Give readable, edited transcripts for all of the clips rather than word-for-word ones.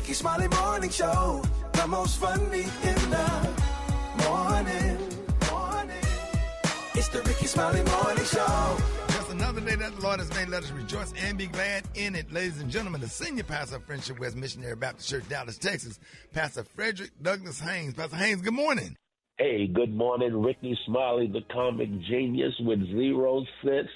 Rickey Smiley Morning Show, the most funny in the morning. It's the Rickey Smiley Morning Show. Just another day that the Lord has made. Let us rejoice and be glad in it. Ladies and gentlemen, the senior pastor of Friendship West Missionary Baptist Church, Dallas, Texas, Pastor Frederick Douglas Haynes. Pastor Haynes, good morning. Hey, good morning. Rickey Smiley, the comic genius with 0 cents,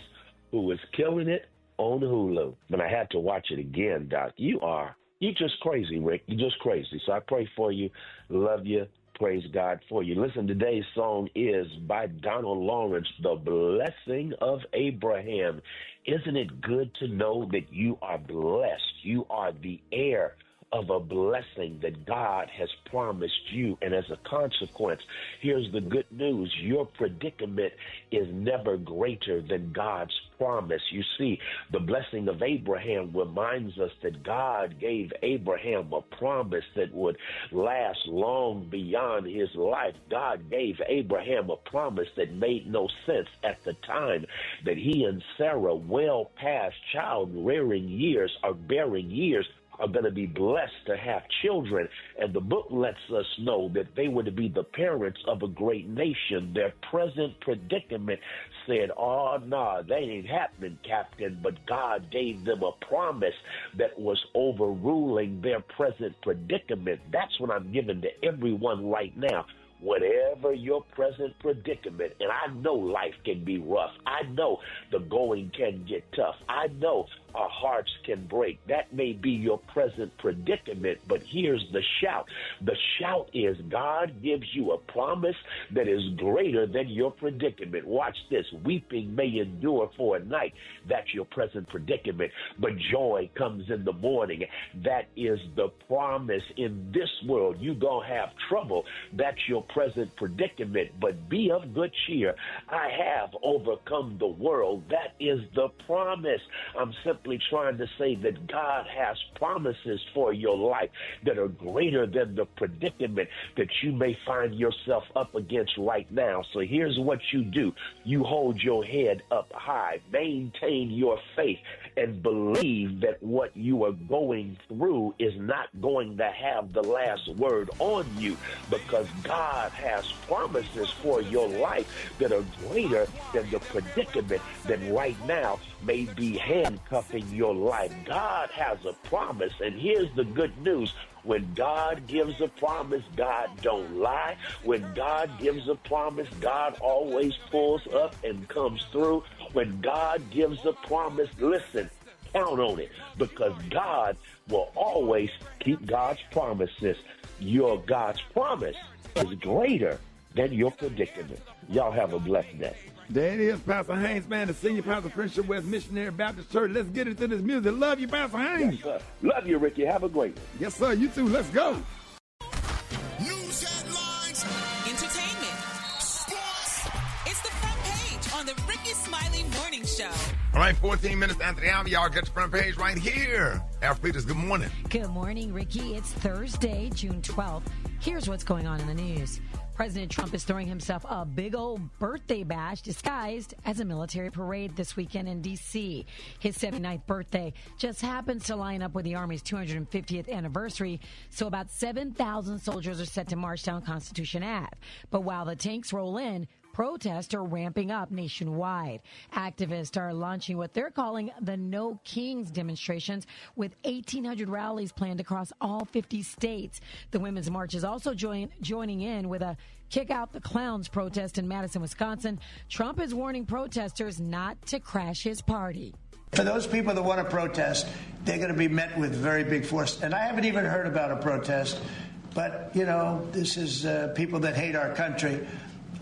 who is killing it on Hulu. But I had to watch it again, Doc. You just crazy, Rick. You're just crazy. So I pray for you. Love you. Praise God for you. Listen, today's song is by Donald Lawrence, The Blessing of Abraham. Isn't it good to know that you are blessed? You are the heir of a blessing that God has promised you. And as a consequence, here's the good news. Your predicament is never greater than God's promise. You see, the blessing of Abraham reminds us that God gave Abraham a promise that would last long beyond his life. God gave Abraham a promise that made no sense at the time, that he and Sarah, well past child-rearing years or bearing years, are going to be blessed to have children. And the book lets us know that they were to be the parents of a great nation. Their present predicament said, oh, no, that ain't happening, Captain. But God gave them a promise that was overruling their present predicament. That's what I'm giving to everyone right now. Whatever your present predicament, and I know life can be rough. I know the going can get tough. I know our hearts can break. That may be your present predicament, but here's the shout. The shout is God gives you a promise that is greater than your predicament. Watch this. Weeping may endure for a night. That's your present predicament, but joy comes in the morning. That is the promise. In this world, you're going to have trouble. That's your present predicament, but be of good cheer. I have overcome the world. That is the promise. I'm simply trying to say that God has promises for your life that are greater than the predicament that you may find yourself up against right now. So here's what you do. You hold your head up high, maintain your faith, and believe that what you are going through is not going to have the last word on you, because God has promises for your life that are greater than the predicament that right now may be handcuffing your life. God has a promise, and here's the good news. When God gives a promise, God don't lie. When God gives a promise, God always pulls up and comes through. When God gives a promise, listen, count on it, because God will always keep God's promises. Your God's promise is greater than your predicament. Y'all have a blessed day. There it is, Pastor Haynes, man, the senior pastor of Friendship West Missionary Baptist Church. Let's get into this music. Love you, Pastor Haynes. Yes, sir. Love you, Ricky. Have a great one. Yes, sir. You too. Let's go. News headlines, entertainment, sports. It's the front page on the Rickey Smiley Morning Show. All right, 14 minutes after the hour, y'all get the front page right here. Al Peters, good morning. Good morning, Ricky. It's Thursday, June 12th. Here's what's going on in the news. President Trump is throwing himself a big old birthday bash disguised as a military parade this weekend in D.C. His 79th birthday just happens to line up with the Army's 250th anniversary, so about 7,000 soldiers are set to march down Constitution Ave. But while the tanks roll in, protests are ramping up nationwide. Activists are launching what they're calling the No Kings demonstrations, with 1,800 rallies planned across all 50 states. The Women's March is also joining in with a Kick Out the Clowns protest in Madison, Wisconsin. Trump is warning protesters not to crash his party. For those people that want to protest, they're going to be met with very big force. And I haven't even heard about a protest, but, you know, this is people that hate our country.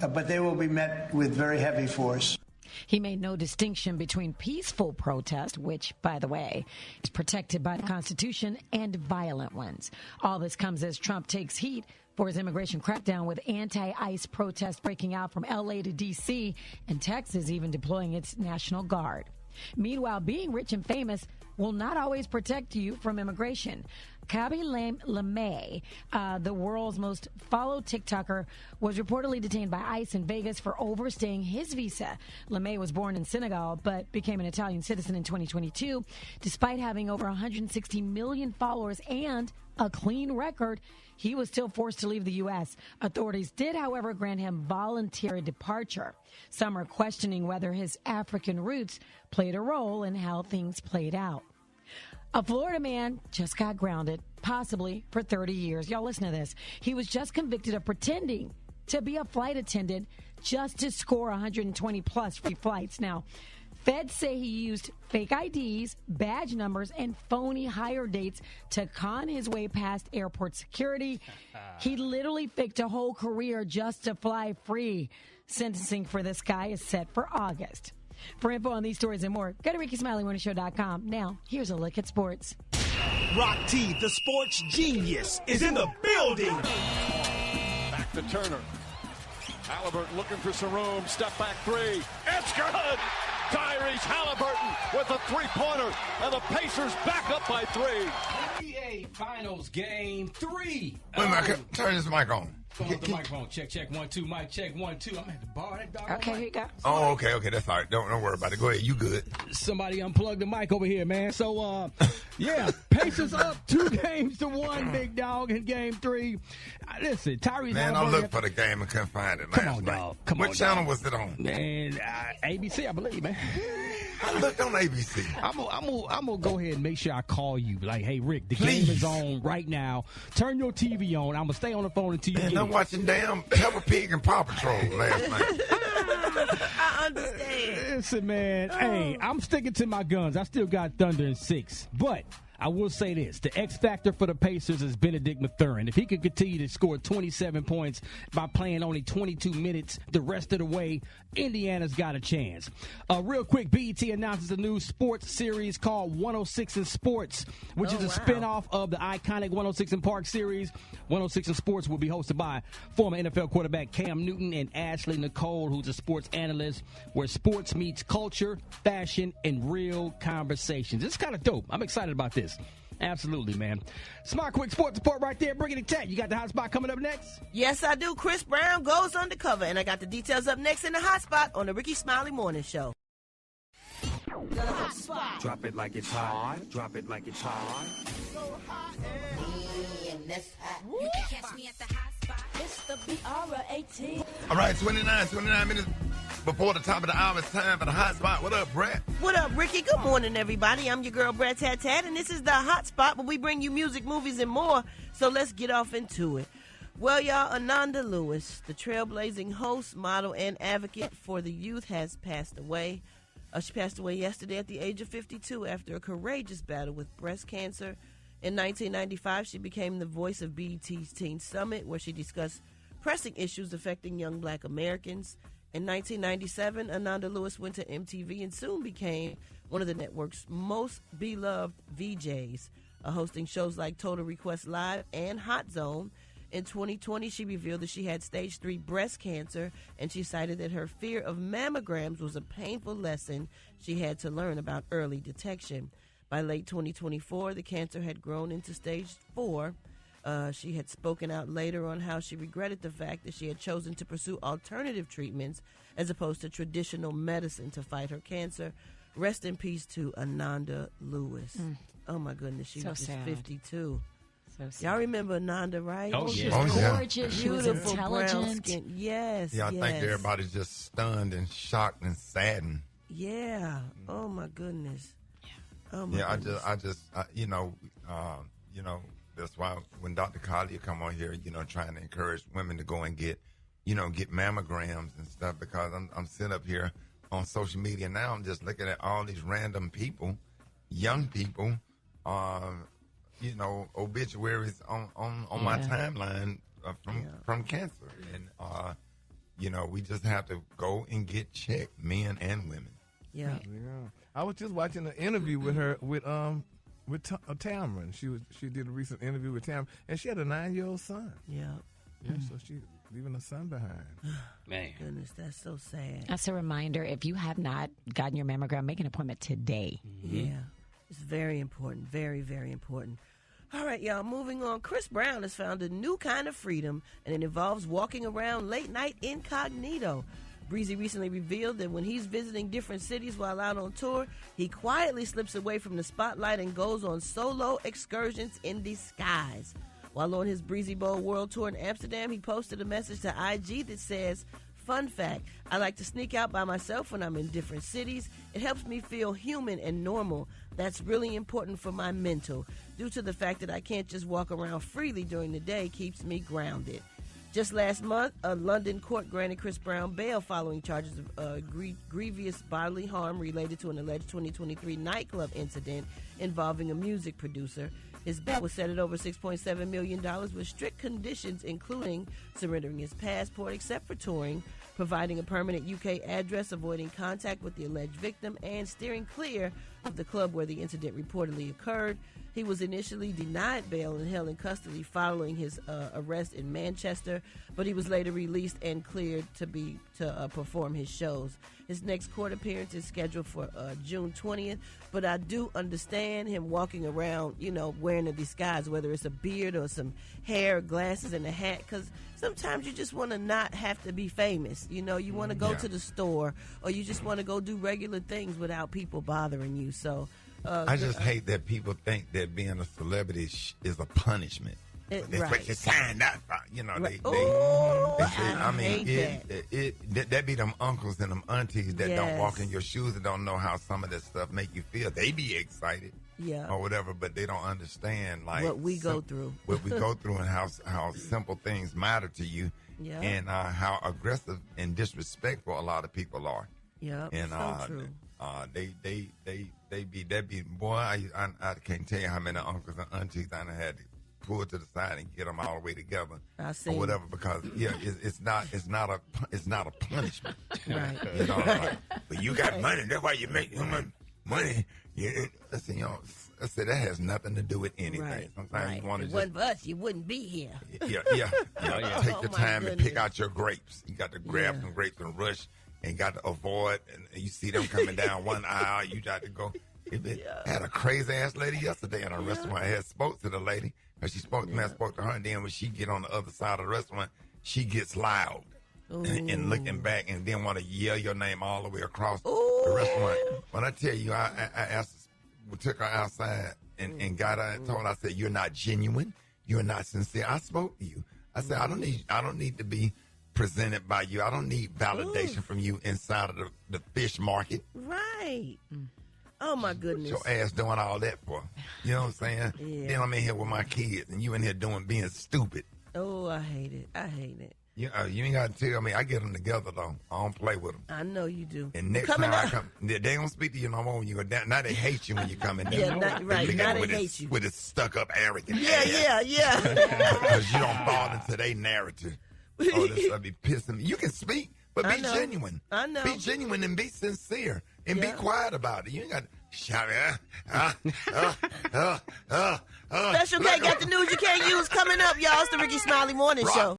But they will be met with very heavy force. He made no distinction between peaceful protest, which, by the way, is protected by the Constitution, and violent ones. All this comes as Trump takes heat for his immigration crackdown, with anti-ICE protests breaking out from L.A. to D.C., and Texas even deploying its National Guard. Meanwhile, being rich and famous will not always protect you from immigration. Kabi Lamé, the world's most followed TikToker, was reportedly detained by ICE in Vegas for overstaying his visa. Lamé was born in Senegal but became an Italian citizen in 2022. Despite having over 160 million followers and a clean record, he was still forced to leave the U.S. Authorities did, however, grant him voluntary departure. Some are questioning whether his African roots played a role in how things played out. A Florida man just got grounded, possibly for 30 years. Y'all listen to this. He was just convicted of pretending to be a flight attendant just to score 120 plus free flights. Now, feds say he used fake IDs, badge numbers, and phony hire dates to con his way past airport security. He literally faked a whole career just to fly free. Sentencing for this guy is set for August. For info on these stories and more, go to RickySmileyMorningShow.com. Now, here's a look at sports. Rock T, the sports genius, is in the building. Back to Turner. Halliburton looking for some room. Step back three. It's good. Tyrese Halliburton with a three-pointer, and the Pacers back up by 3. NBA Finals Game 3. Wait a minute, turn this mic on. Turn the microphone. Check, 1, 2. Mic check, 1, 2. I'm at the bar. That dog. Okay, here you go. Oh, okay, that's all right. Don't worry about it. Go ahead, you good. Somebody unplugged the mic over here, man. So, yeah, Pacers up 2-1, big dog, in Game 3. Listen, Tyrese. Man, I looked for the game and couldn't find it last Come on, night. dog. What channel was it on? Man, ABC, I believe, man. I looked on ABC. I'm gonna go ahead and make sure I call you. Like, hey, Rick, the game is on right now. Turn your TV on. I'm gonna stay on the phone until you get I'm watching damn Peppa Pig and Paw Patrol last night. I understand. Listen, man. Hey, I'm sticking to my guns. I still got Thunder in 6, but I will say this. The X factor for the Pacers is Benedict Mathurin. If he can continue to score 27 points by playing only 22 minutes the rest of the way, Indiana's got a chance. Real quick, BET announces a new sports series called 106 in Sports, which is a spinoff of the iconic 106 in Park series. 106 in Sports will be hosted by former NFL quarterback Cam Newton and Ashley Nicole, who's a sports analyst, where sports meets culture, fashion, and real conversations. It's kind of dope. I'm excited about this. Absolutely, man. Smart Quick Sports Report right there. Bringing it tech. You got the hot spot coming up next? Yes, I do. Chris Brown goes undercover, and I got the details up next in the hot spot on the Rickey Smiley Morning Show. The hot spot. Drop it like it's hot. Drop it like it's hot. So hot and that's hot. You can catch me at the hot spot. It's the BR18. All right, 29 minutes before the top of the hour. It's time for the hot spot. What up, Brent? What up, Ricky? Good morning, everybody. I'm your girl, Brat Tat Tat, and this is the hot spot where we bring you music, movies, and more. So let's get off into it. Well, y'all, Ananda Lewis, the trailblazing host, model, and advocate for the youth, has passed away. She passed away yesterday at the age of 52 after a courageous battle with breast cancer. In 1995, she became the voice of BET's Teen Summit, where she discussed pressing issues affecting young black Americans. In 1997, Ananda Lewis went to MTV and soon became one of the network's most beloved VJs, hosting shows like Total Request Live and Hot Zone. In 2020, she revealed that she had stage 3 breast cancer, and she cited that her fear of mammograms was a painful lesson she had to learn about early detection. By late 2024, the cancer had grown into stage 4. She had spoken out later on how she regretted the fact that she had chosen to pursue alternative treatments as opposed to traditional medicine to fight her cancer. Rest in peace to Ananda Lewis. Oh, my goodness. She was just 52. Y'all remember Ananda, right? Oh, She yeah. was gorgeous. Yeah. She was Beautiful brown intelligent. skin. Yes. Yeah, I yes. think everybody's just stunned and shocked and saddened. Yeah. Oh, my goodness. Oh, my Yeah, goodness. I just, that's why when Dr. Collier come on here, trying to encourage women to go and get mammograms and stuff, because I'm sitting up here on social media now. I'm just looking at all these random people, young people, obituaries on my timeline from cancer, and we just have to go and get checked, men and women. Yeah. I was just watching an interview with her with Tamron. She did a recent interview with Tamron, and she had a 9-year-old son. Yeah. Yeah, so she's leaving a son behind. Man. Goodness, that's so sad. That's a reminder. If you have not gotten your mammogram, make an appointment today. Yeah. It's very important. Very, very important. All right, y'all, moving on. Chris Brown has found a new kind of freedom, and it involves walking around late night incognito. Breezy recently revealed that when he's visiting different cities while out on tour, he quietly slips away from the spotlight and goes on solo excursions in disguise. While on his Breezy Bowl World Tour in Amsterdam, he posted a message to IG that says, "Fun fact, I like to sneak out by myself when I'm in different cities. It helps me feel human and normal. That's really important for my mental. Due to the fact that I can't just walk around freely during the day, keeps me grounded." Just last month, a London court granted Chris Brown bail following charges of grievous bodily harm related to an alleged 2023 nightclub incident involving a music producer. His bail was set at over $6.7 million with strict conditions, including surrendering his passport except for touring, providing a permanent UK address, avoiding contact with the alleged victim, and steering clear of the club where the incident reportedly occurred. He was initially denied bail and held in custody following his arrest in Manchester, but he was later released and cleared to perform his shows. His next court appearance is scheduled for June 20th, but I do understand him walking around, wearing a disguise, whether it's a beard or some hair, glasses, and a hat, because sometimes you just want to not have to be famous. You want to go to the store, or you just want to go do regular things without people bothering you. So I just hate that people think that being a celebrity is a punishment. That's right. what you signed up for. Right. That be them uncles and them aunties that don't walk in your shoes and don't know how some of that stuff make you feel. They be excited. Yeah. Or whatever, but they don't understand what we go through. What we go through and how simple things matter to you. Yeah. And how aggressive and disrespectful a lot of people are. Yeah. And so true. They be boy. I can't tell you how many uncles and aunties I had to pull to the side and get them all the way together or whatever, because it's not a punishment. Right. Like, but you got money. That's why you make money. Listen, I said that has nothing to do with anything. Right. Sometimes you want to just. If it wasn't for us, you wouldn't be here. Yeah. Take your time and pick out your grapes. You got to grab some grapes and rush. And got to avoid, and you see them coming down one aisle, you got to go. I had a crazy ass lady yesterday in a restaurant. I had spoke to the lady, and she spoke to me, I spoke to her, and then when she get on the other side of the restaurant, she gets loud and looking back and then want to yell your name all the way across the restaurant. When I tell you, I asked, we took her outside and got her and told her, I said, "You're not genuine. You're not sincere. I spoke to you. I said, I don't need to be presented by you. I don't need validation from you inside of the fish market." Right. Oh, my goodness. What's your ass doing all that for? You know what I'm saying? Yeah. Then I'm in here with my kids, and you in here being stupid. Oh, I hate it. You ain't got to tell me. I get them together, though. I don't play with them. I know you do. And next time I come, they don't speak to you no more when you go down. Now they hate you when you come in. Yeah, right. Now they hate you. With a stuck-up arrogance. Yeah. Because you don't fall into their narrative. Oh, this stuff be pissing me. You can speak, but be genuine. I know. Be genuine and be sincere and be quiet about it. You ain't got to shout it. Special K got the news you can't use coming up, y'all. It's the Rickey Smiley Morning Show.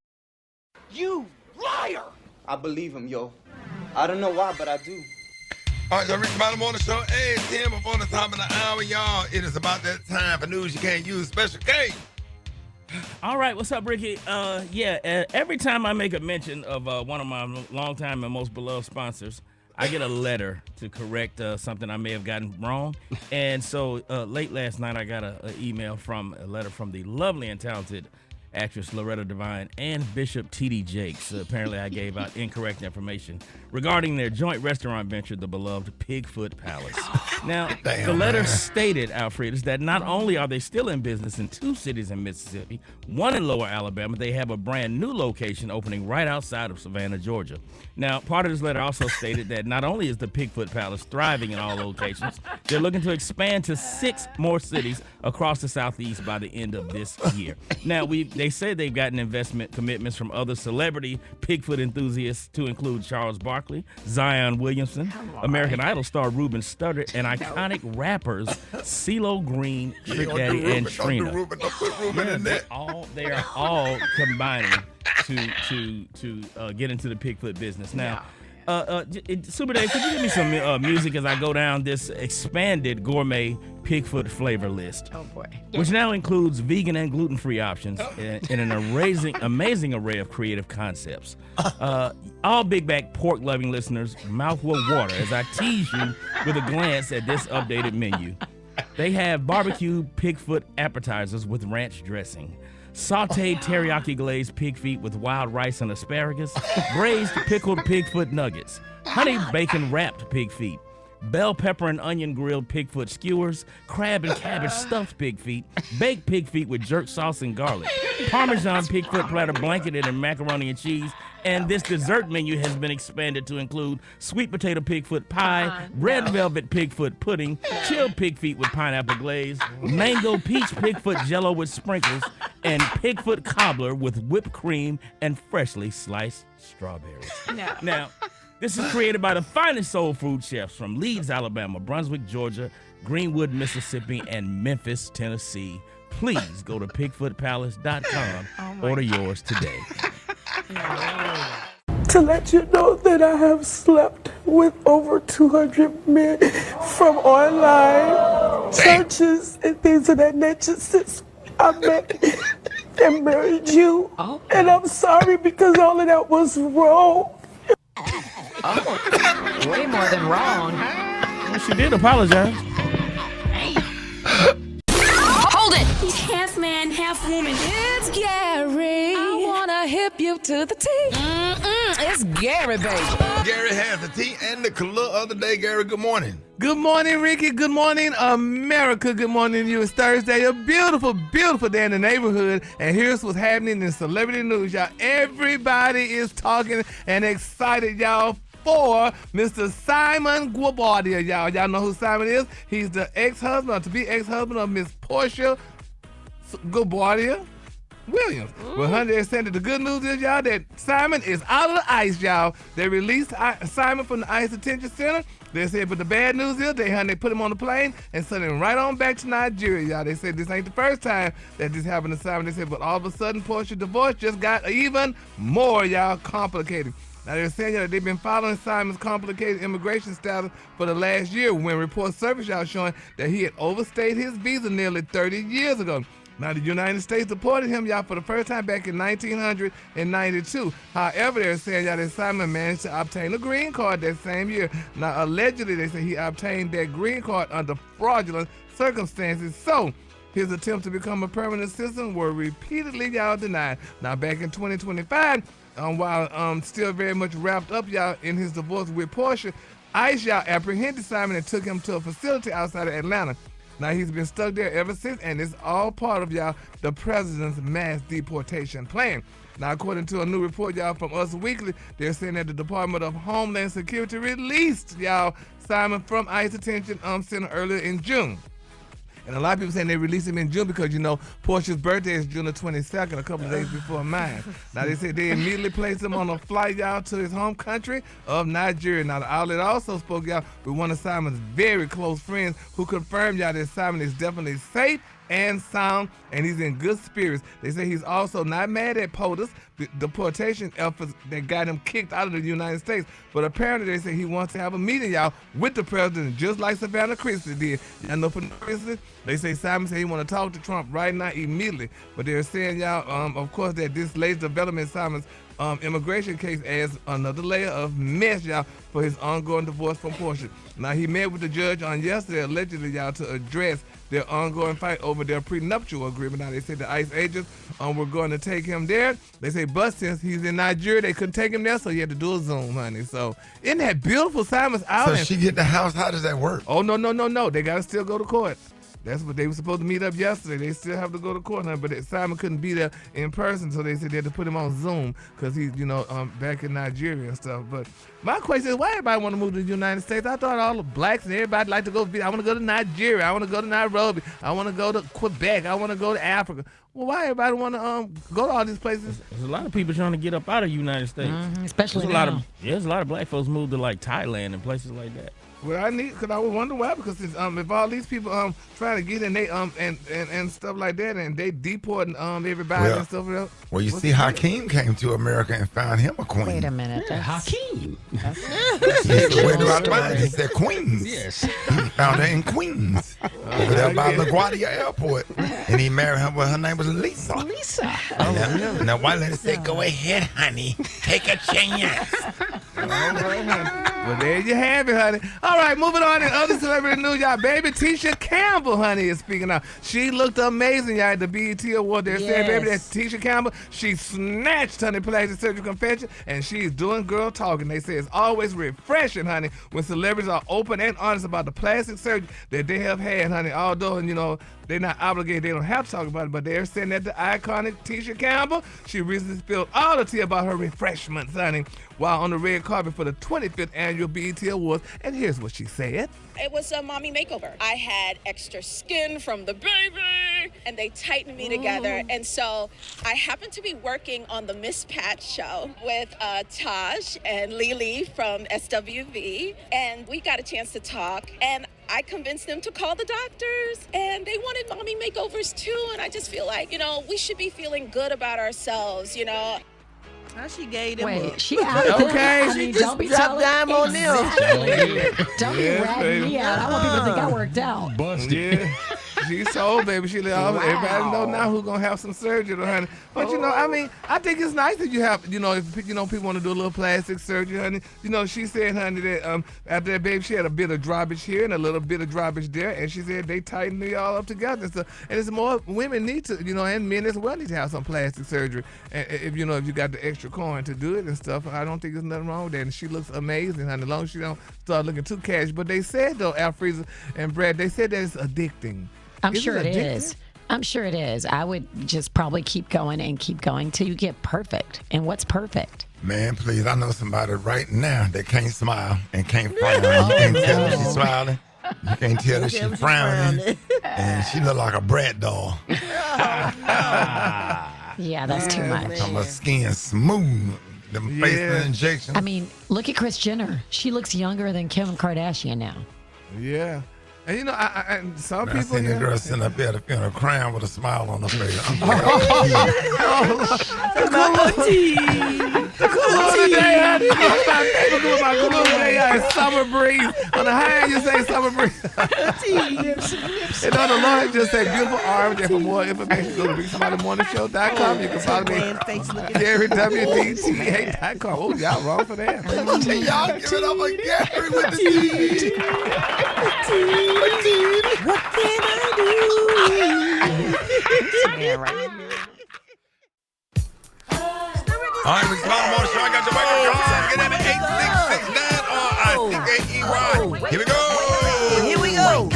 You liar! I believe him, yo. I don't know why, but I do. All right, the Rickey Smiley Morning Show. Hey, it's 10 before the top of the hour, y'all. It is about that time for news you can't use. Special K. All right, what's up, Ricky? Every time I make a mention of one of my longtime and most beloved sponsors, I get a letter to correct something I may have gotten wrong. And so late last night, I got a letter from the lovely and talented actress Loretta Devine and Bishop T.D. Jakes. Apparently, I gave out incorrect information regarding their joint restaurant venture, the beloved Pigfoot Palace. Now, the letter stated, Alfred, is that not only are they still in business in 2 cities in Mississippi, one in Lower Alabama, they have a brand new location opening right outside of Savannah, Georgia. Now, part of this letter also stated that not only is the Pigfoot Palace thriving in all locations, they're looking to expand to 6 more cities across the Southeast by the end of this year. Now, they say they've gotten investment commitments from other celebrity Pigfoot enthusiasts to include Charles Barkley, Zion Williamson, American Idol star Ruben Studdard, and iconic rappers CeeLo Green, Trick Daddy, and Trina. They are all combining to get into the Pigfoot business. Now, Super Dave, could you give me some music as I go down this expanded gourmet Pigfoot flavor list. Oh, boy. Which now includes vegan and gluten-free options in an amazing array of creative concepts. All Big Back pork-loving listeners, mouth will water as I tease you with a glance at this updated menu. They have barbecue pigfoot appetizers with ranch dressing, sauteed teriyaki glazed pig feet with wild rice and asparagus, braised pickled pigfoot nuggets, honey bacon wrapped pig feet, bell pepper and onion grilled pigfoot skewers, crab and cabbage stuffed pig feet, baked pig feet with jerk sauce and garlic, Parmesan pigfoot platter blanketed in macaroni and cheese, and this dessert menu has been expanded to include sweet potato pigfoot pie, red velvet pigfoot pudding, chilled pig feet with pineapple glaze, mango peach pigfoot jello with sprinkles, and pigfoot cobbler with whipped cream and freshly sliced strawberries. Now, this is created by the finest soul food chefs from Leeds, Alabama, Brunswick, Georgia, Greenwood, Mississippi, and Memphis, Tennessee. Please go to pigfootpalace.com. Order yours today. To let you know that I have slept with over 200 men from online churches and things of that nature since I met and married you. And I'm sorry because all of that was wrong. Way more than wrong. Well, she did apologize. Hold it! He's half man, half woman. It's Gary. I wanna hip you to the T. It's Gary, baby. Gary has the tea and the color of the day. Gary, good morning. Good morning, Ricky. Good morning, America. Good morning to you. It's Thursday, a beautiful, beautiful day in the neighborhood. And here's what's happening in celebrity news, y'all. Everybody is talking and excited, y'all, for Mr. Simon Guobadia, y'all. Y'all know who Simon is? He's the ex-husband, or to-be ex-husband of Miss Portia Guobadia Williams. Well, honey, they're saying that the good news is, y'all, that Simon is out of the ice, y'all. They released Simon from the ICE Detention Center. They said, but the bad news is, they put him on the plane and sent him right on back to Nigeria, y'all. They said this ain't the first time that this happened to Simon. They said, but all of a sudden, Portia's divorce just got even more, y'all, complicated. Now, they're saying that they've been following Simon's complicated immigration status for the last year when reports surfaced, y'all, showing that he had overstayed his visa nearly 30 years ago. Now, the United States deported him, y'all, for the first time back in 1992. However, they're saying, y'all, that Simon managed to obtain a green card that same year. Now, allegedly, they say he obtained that green card under fraudulent circumstances. So, his attempts to become a permanent citizen were repeatedly, y'all, denied. Now, back in 2025, while still very much wrapped up, y'all, in his divorce with Portia, ICE, y'all, apprehended Simon and took him to a facility outside of Atlanta. Now, he's been stuck there ever since, and it's all part of, y'all, the president's mass deportation plan. Now, according to a new report, y'all, from Us Weekly, they're saying that the Department of Homeland Security released, y'all, Simon from ICE detention center earlier in June. And a lot of people saying they released him in June because, you know, Portia's birthday is June the 22nd, a couple of days before mine. Now, they said they immediately placed him on a flight, y'all, to his home country of Nigeria. Now, the outlet also spoke, y'all, with one of Simon's very close friends who confirmed, y'all, that Simon is definitely safe and sound, and he's in good spirits. They say he's also not mad at POTUS, the deportation efforts that got him kicked out of the United States. But apparently they say he wants to have a meeting, y'all, with the president, just like Savannah Christie did. Y'all know for Christie, they say Simon said he want to talk to Trump right now immediately. But they're saying, y'all, of course, that this latest development in Simon's immigration case adds another layer of mess, y'all, for his ongoing divorce from Portia. Now, he met with the judge on yesterday, allegedly, y'all, to address their ongoing fight over their prenuptial agreement. Now, they say the ICE agents were going to take him there. They say, but since he's in Nigeria, they couldn't take him there, so he had to do a Zoom, honey. So, isn't that beautiful? Simon's out. So she get the house? How does that work? Oh, no. They got to still go to court. That's what they were supposed to meet up yesterday. They still have to go to court now, but Simon couldn't be there in person, so they said they had to put him on Zoom because he's, you know, back in Nigeria and stuff. But my question is, why everybody want to move to the United States? I thought all the blacks and everybody like to go. I want to go to Nigeria. I want to go to Nairobi. I want to go to Quebec. I want to go to Africa. Well, why everybody want to go to all these places? There's a lot of people trying to get up out of the United States. Especially there's now. There's a lot of black folks moved to like Thailand and places like that. Well, I need, because I would wonder why, because if all these people trying to get in, they and stuff like that, and they deporting everybody and stuff else. Well, you see, Hakeem came to America and found him a queen. Wait a minute. Yeah, Hakeem. He said Queens. Yes. He found her in Queens, over there by LaGuardia Airport, and he married her. Well, her name was Lisa. And that white lady said, "Go ahead, honey, take a chance." Well, there you have it, honey. All right, moving on in other celebrity news, y'all. Baby Tisha Campbell, honey, is speaking out. She looked amazing, y'all, at the BET Award. They're saying, baby, that's Tisha Campbell. She snatched, honey, plastic surgery confession, and she's doing girl talking. They say it's always refreshing, honey, when celebrities are open and honest about the plastic surgery that they have had, honey. Although, you know, they're not obligated, they don't have to talk about it, but they're saying that the iconic Tisha Campbell, she recently spilled all the tea about her refreshments, honey, while on the red carpet for the 25th annual BET Awards. And here's what she said. It was a mommy makeover. I had extra skin from the baby, and they tightened me together. And so I happened to be working on the Miss Pat show with Taj and Lily from SWV, and we got a chance to talk. And I convinced them to call the doctors, and they wanted mommy makeovers too. And I just feel like, you know, we should be feeling good about ourselves, you know. How she gave them Wait, up? she out there. Okay. I mean, don't be dropped dime on them. Exactly. Don't be Yes, ratting me baby. out. I want people to think I worked out. Busted. Yeah. She's sold, baby. She let all everybody know now who's gonna have some surgery, honey. But you know, I mean, I think it's nice that you have, you know, if you know people want to do a little plastic surgery, honey. You know, she said, honey, that after that, baby, she had a bit of droppage here and a little bit of droppage there, and she said they tightened it all up together. So, and it's more women need to, you know, and men as well need to have some plastic surgery. And if you know, if you got the extra coin to do it and stuff, I don't think there's nothing wrong with that. And she looks amazing, honey, as long as she don't start looking too cash. But they said though, Al Freezer and Brad, they said that it's addicting. I'm sure it is. I'm sure it is. I would just probably keep going and keep going till you get perfect. And what's perfect? Man, please, I know somebody right now that can't smile and can't frown. You can't tell if she's smiling. You can't tell if she's frowning. And she look like a Brat doll. Yeah, that's too much. Her skin smooth. Them face injections. I mean, look at Kris Jenner. She looks younger than Kim Kardashian now. Yeah. And you know, and some Man, people. I seen that girl sitting up there at the funeral crying with a smile on her face. Summer breeze. On the high end, you say summer breeze. And on the low end, just say beautiful orange. And for more information, go to RickeySmileyMorningShow.com. You can follow me at GaryWDTA.com. Oh, y'all wrong for that. Y'all give it up on Gary with the T. What can I do? Man, right here. All right, Rickey Smiley Morning Show. I got your wake-up call. Get at 8669 or I-C-K-E-Y. Here we go. Here we go.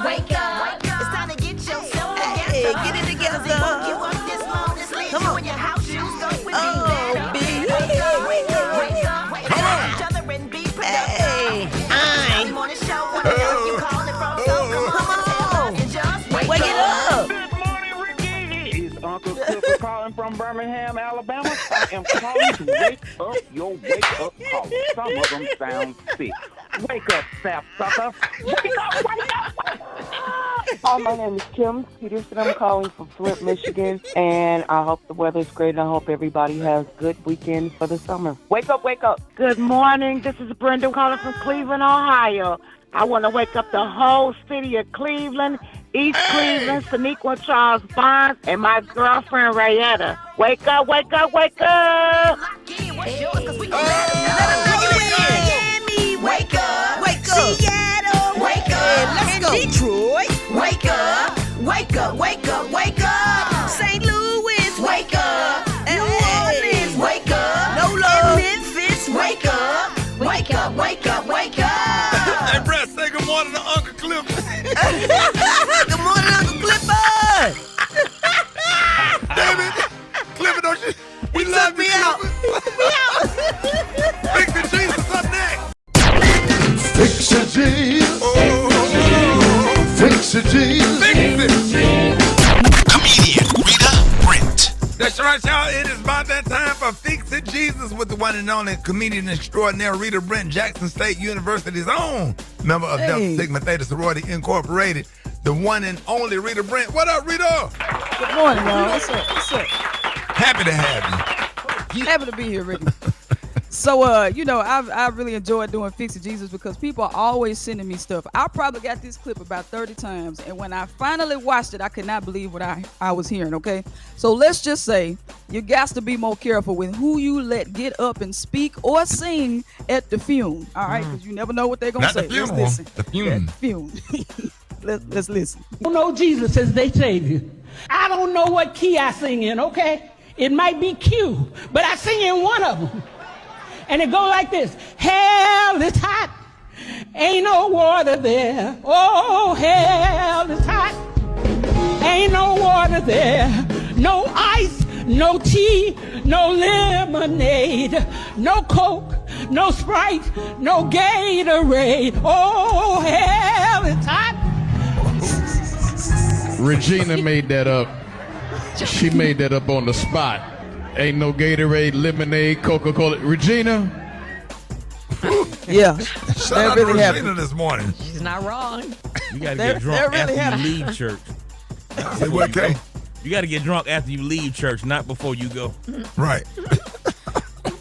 Wake up. It's time to get yourself together. Hey, get it together. You up this morning, sleep. Come on. You in your house shoes, go with me. Oh, Wake up, wake up, wake up. Come on. Each other and be productive. Hey, Smiley Morning Show. Wanna know where you calling from? So come on. And just wake it up. Good morning, Ricky. It's Uncle Clifford calling from Birmingham, Alabama. I am calling to wake up your wake-up call. Some of them sound sick. Wake up, sapsucker. Wake up, wake up, wake up. My name is Kim Peterson. I'm calling from Flint, Michigan, and I hope the weather's great, and I hope everybody has a good weekend for the summer. Wake up, wake up. Good morning. This is Brenda calling from Cleveland, Ohio. I want to wake up the whole city of Cleveland, East Cleveland, Sonequa Charles Bonds, and my girlfriend, Rayetta. Wake up, wake up, wake up. Miami, wake up. Wake up. Seattle, wake up. Let's go. Detroit, wake up. Wake up, wake up, wake up. St. Louis, Wake up. And New Orleans, wake up. No love. And Memphis, wake up. Wake up, wake up, wake up. Hey, Brett, say good morning to Uncle Clifford. Good morning, Uncle Clifford. Damn it. Clifford, don't you? We love me you, out. Fix the Jesus up next. Fix it, Jesus. Fix it, Jesus. Fix it. Comedian Rita, Brent. That's right, y'all. It is about that time for Fix It Jesus with the one and only comedian extraordinaire Rita Brent, Jackson State University's own member of Delta Sigma Theta Sorority Incorporated, the one and only Rita Brent. What up, Rita? Good morning, y'all. What's up? What's up? Happy to have you. Happy to be here, Ricky. So, I really enjoyed doing Fix It Jesus because people are always sending me stuff. I probably got this clip about 30 times, and when I finally watched it, I could not believe what I was hearing, okay? So let's just say you got to be more careful with who you let get up and speak or sing at the fume, all right? Because you never know what they're going to say. Let's listen. The fume. The fume. Let's listen. I don't know Jesus as they Savior. I don't know what key I sing in, okay? It might be Q, but I sing in one of them. And it goes like this. Hell is hot. Ain't no water there. Oh, hell is hot. Ain't no water there. No ice, no tea, no lemonade, no Coke, no Sprite, no Gatorade. Oh, hell is hot. Regina made that up. She made that up on the spot. Ain't no Gatorade, lemonade, Coca-Cola. Regina? Yeah. Shout out to Regina this morning. She's not wrong. You got to get drunk after you leave church. You got to get drunk after you leave church, not before you go. Right.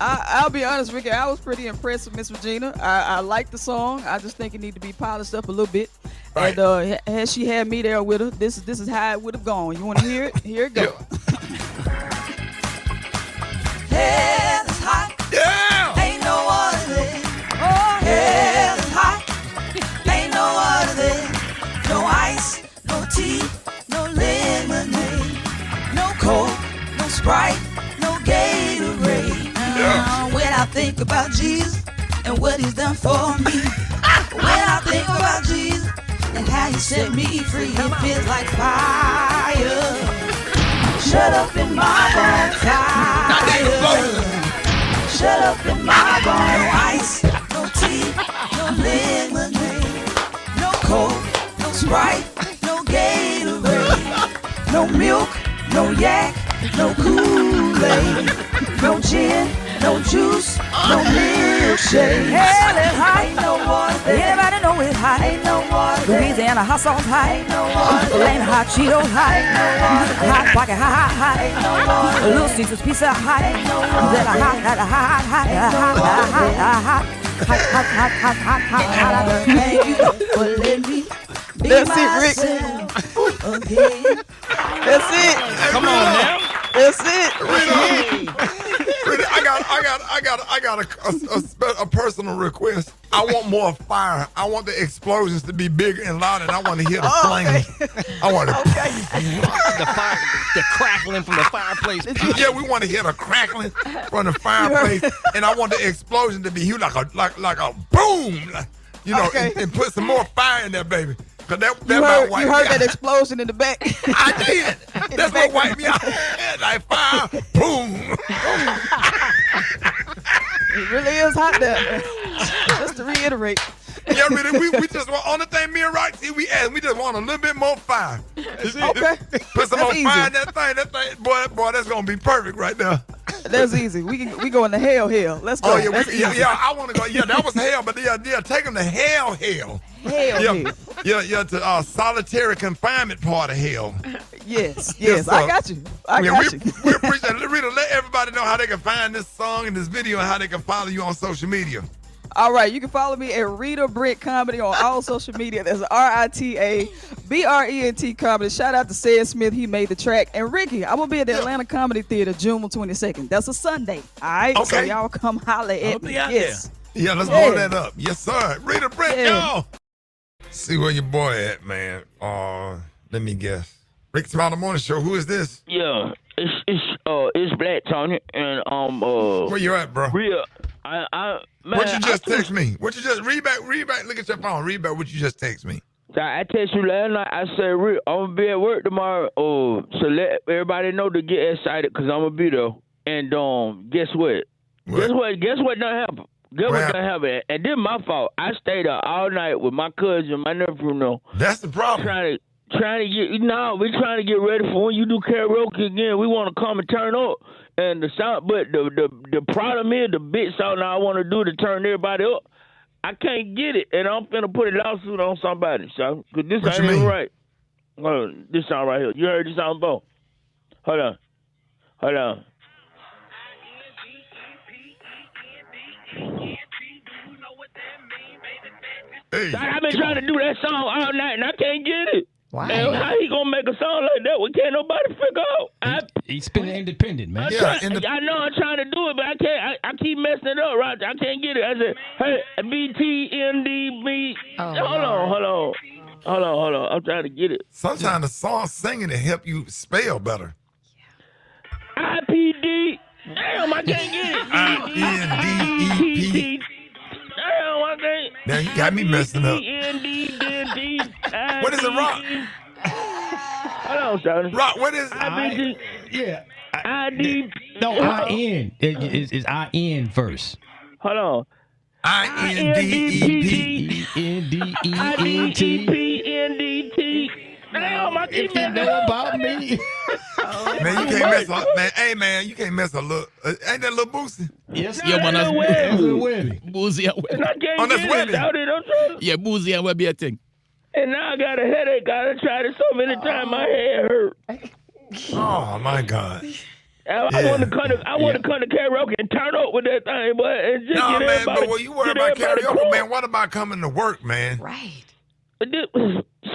I'll be honest, Ricky. I was pretty impressed with Miss Regina. I like the song. I just think it need to be polished up a little bit. Right. And had she had me there with her, this is how it would have gone. You want to hear it? Here it goes. Hell is hot. Yeah. Ain't no water there. Oh, hell is hot. Ain't no water there. No ice, no tea, no lemonade, no Coke, no Sprite, no Gatorade. When I think about Jesus and what he's done for me, when I think about Jesus and how he set me free, it feels like fire. Shut up in my bonfire. Shut up in my bar. No ice, no tea, no lemonade, no Coke, no Sprite, no Gatorade, no milk, no yak, no Kool-Aid, no gin, no juice, no milkshake. Hell is hot. Ain't no water there. Anybody know it's hot? Ain't no water there. Louisiana hot sauce hot. Ain't no water there. Lane hot Cheetos hot. Ain't no water there. Hot pocket hot. Ain't no water there. Little Caesar's pizza hot. Ain't no water there. Hot. Thank you for letting me be myself again. That's it. Come on now. That's it. Rita, I got a personal request. I want more fire. I want the explosions to be bigger and louder, and I want to hear the flames. I want to. The fire, the crackling from the fireplace. Yeah, we want to hear the crackling from the fireplace, and I want the explosion to be huge, like a boom, and put some more fire in there, baby. Cause that you heard that explosion in the back. I did. That's what wiped me out. Like fire, boom. It really is hot there. Just to reiterate. Yeah, really, we just want, only thing me and Roxy, we just want a little bit more fire. Okay. Put some more fire in that thing. That thing, boy, that's gonna be perfect right there. That's easy. We go into hell. Let's go. Oh yeah, I want to go. Yeah, that was hell, but yeah, take them to hell. Yeah, to solitary confinement part of hell. Yes, I got you. We appreciate it. Rita, let everybody know how they can find this song and this video and how they can follow you on social media. All right, you can follow me at Rita Brent Comedy on all social media. That's RITABRENT Comedy. Shout out to Sid Smith. He made the track. And Ricky, I'm going to be at the Atlanta Comedy Theater June 22nd. That's a Sunday. All right? Okay. So y'all come holler at me. Yes. Yeah, let's blow that up. Yes, sir. Rita Brent, y'all. See where your boy at, man. Let me guess. Rickey Smiley Morning Show. Who is this? Yeah, it's Black Tony, and where you at, bro? Man, what you just text me? What you just read back? Look at your phone. Read back what you just text me. I texted you last night. I said, Rick, I'm gonna be at work tomorrow. So let everybody know to get excited because I'm gonna be there. And guess what? Guess what done happened? Guess what done happened? And this is my fault. I stayed up all night with my cousin, my nephew. That's the problem. we're trying to get ready for when you do karaoke again. We want to come and turn up. And the sound, but the problem is the bit song I want to do to turn everybody up. I can't get it, and I'm finna put a lawsuit on somebody, so cause this ain't even right. Hold on, this song right here. You heard this song before? Hold on. Hey. I've been trying to do that song all night, and I can't get it. Why? And how he gonna make a song like that? We can't nobody figure out. He's been independent, man. I know I'm trying to do it, but I can't. I keep messing it up, right? I can't get it. I said, hey, BTNDB. Hold on. I'm trying to get it. Sometimes the song singing to help you spell better. IPD. Damn, I can't get it. INDEP. Damn, I can't. Now you got me messing up. What is it, Rock? Hold on, son. Rock, what is it? ID. No, I-N. It's I-N first. Hold on. INDEP. IDEPNDT. Damn, I keep messing know about me. Man, you can't mess up, man. Hey, man, you can't mess a little. Ain't that little Boosie? Yes, yeah, man. That's Webby. Boozy and Webby. That's Webby. Yeah, Boozy and Webby, I think. And now I got a headache. I done tried it so many times, my head hurt. Oh my God. I want to come to karaoke and turn up with that thing, but and just No, get man, everybody. but when you worry about karaoke, man, what about coming to work, man? Right.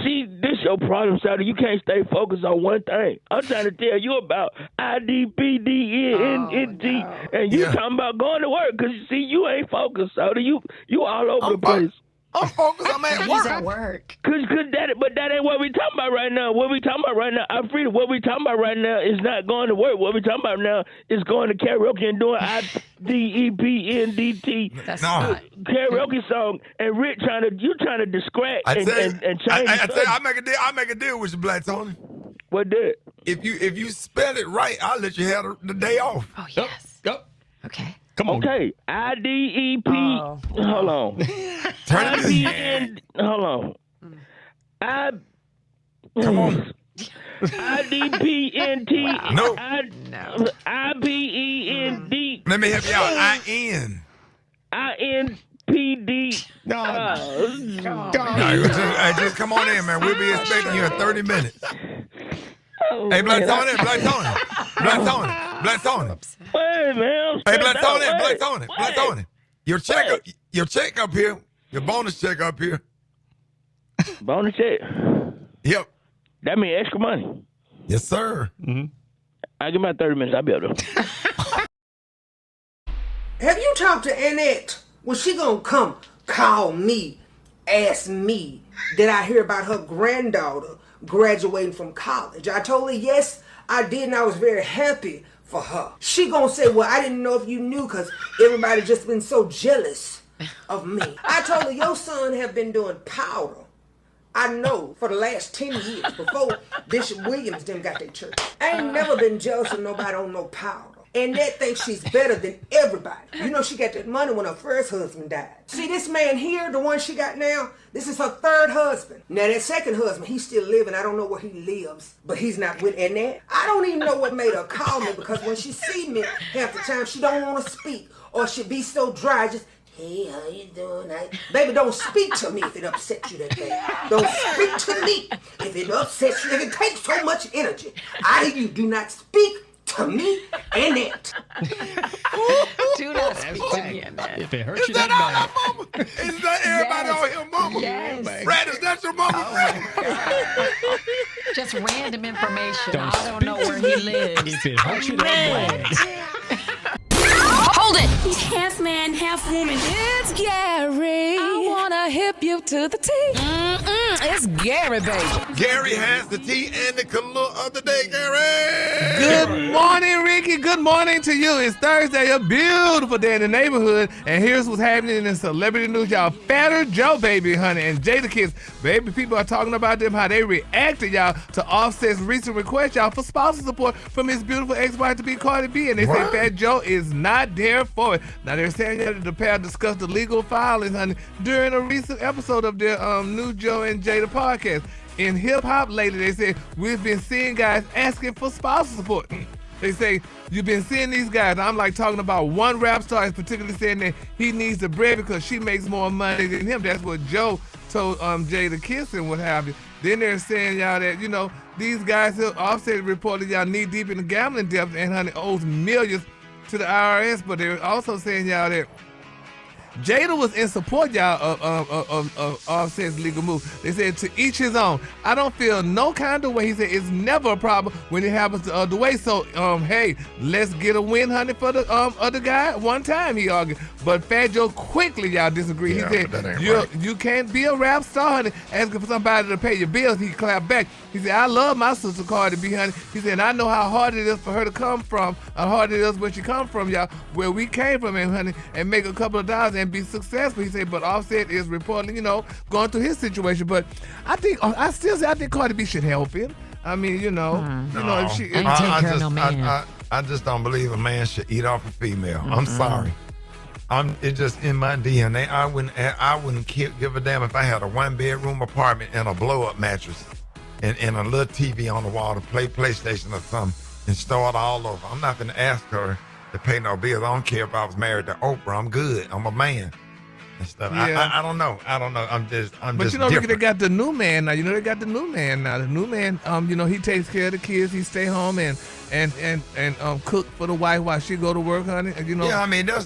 See, this your problem, Shawty. You can't stay focused on one thing. I'm trying to tell you about IDPDNNT, and you talking about going to work because see, you ain't focused, Shawty. You all over the place. I'm focused. I'm at work. He's at work. But that ain't what we talking about right now. What we talking about right now, I'm free. What we talking about right now is not going to work. What we talking about now is going to karaoke and doing IDEPNDT karaoke song. And Rick trying to distract and change. I make a deal with you, Black Tony. What that? If you spell it right, I'll let you have the day off. Oh yes. Go. Okay. Come on. Okay. IDEP. Hold on. Turn it. Hold on. Come on. IDPNT. No. IBEND. Let me help you out. INPD. No. Just come on in, man. We'll be expecting you in 30 minutes. Hey, Black Tony. Hey, man. Hey, Black Tony. Your check up here. Your bonus check up here. Bonus check? Yep. That means extra money. Yes, sir. Mm-hmm. I give me 30 minutes. I'll be able to. Have you talked to Annette? Well, she gonna come call me, ask me, did I hear about her granddaughter graduating from college? I told her yes, I did, and I was very happy for her. She gonna say, well, I didn't know if you knew because everybody just been so jealous of me. I told her your son have been doing powder, I know, for the last 10 years before Bishop Williams them got their church. I ain't never been jealous of nobody on no powder. And that thinks she's better than everybody. You know, she got that money when her first husband died. See, this man here, the one she got now, this is her third husband. Now, that second husband, he's still living. I don't know where he lives, but he's not with Annette. I don't even know what made her call me, because when she see me, half the time, she don't want to speak, or she be so dry, just, hey, how you doing? Baby, don't speak to me if it upsets you that bad. Don't speak to me if it upsets you, if it takes so much energy. You do not speak to me, Annette. Do not speak to me, Annette. If it hurts you that that mama? Is that everybody on here, mama? Yes. Brad, is that your mama? Just random information. I don't know where he lives. If it hurts you that bad. Hold it! He's half man, half woman. It's Gary. I wanna hip you to the T. It's Gary, baby. Gary has the tea and the color of the day, Gary. Good morning, Ricky. Good morning to you. It's Thursday, a beautiful day in the neighborhood, and here's what's happening in celebrity news. Y'all, Fatter Joe, baby, honey, and Jada Kids, baby, people are talking about them, how they reacted, y'all, to Offset's recent request, y'all, for spousal support from his beautiful ex-wife to be Cardi B, and they say Fat Joe is not there for it. Now, they're saying that the pair discussed the legal filings, honey, during a recent episode of their new Joe and Jada podcast. in hip hop lately, they say we've been seeing guys asking for spousal support. They say you've been seeing these guys. I'm like talking about one rap star is particularly saying that he needs the bread because she makes more money than him. That's what Joe told Jay the Kiss and what have you. Then they're saying y'all that, you know, these guys who Offset reported y'all knee deep in the gambling debt and honey owes millions to the IRS, but they're also saying y'all that Jada was in support, y'all, of Offset's legal move. They said to each his own. I don't feel no kind of way. He said it's never a problem when it happens the other way. So, hey, let's get a win, honey, for the other guy one time, he argued. But Fat Joe quickly, y'all disagree. Yeah, he said, you can't be a rap star, honey, asking for somebody to pay your bills. He clapped back. He said, I love my sister Cardi B, honey. He said, I know how hard it is for her to come from, how hard it is where she come from, y'all, where we came from, and honey, and make a couple of dollars and be successful. He said, but Offset is reportedly, you know, going through his situation. But I still say I think Cardi B should help him. I mean, you know, if she, I just don't believe a man should eat off a female. I'm sorry. It's just in my DNA. I wouldn't give a damn if I had a 1-bedroom apartment and a blow-up mattress and a little TV on the wall to play PlayStation or something and store it all over. I'm not gonna ask her to pay no bills. I don't care if I was married to Oprah. I'm good. I'm a man and stuff. Yeah. I don't know. I'm just But you know, Ricky, they got the new man now. The new man, you know, he takes care of the kids. He stay home and cook for the wife while she go to work, honey. And, you know. Yeah, I mean that's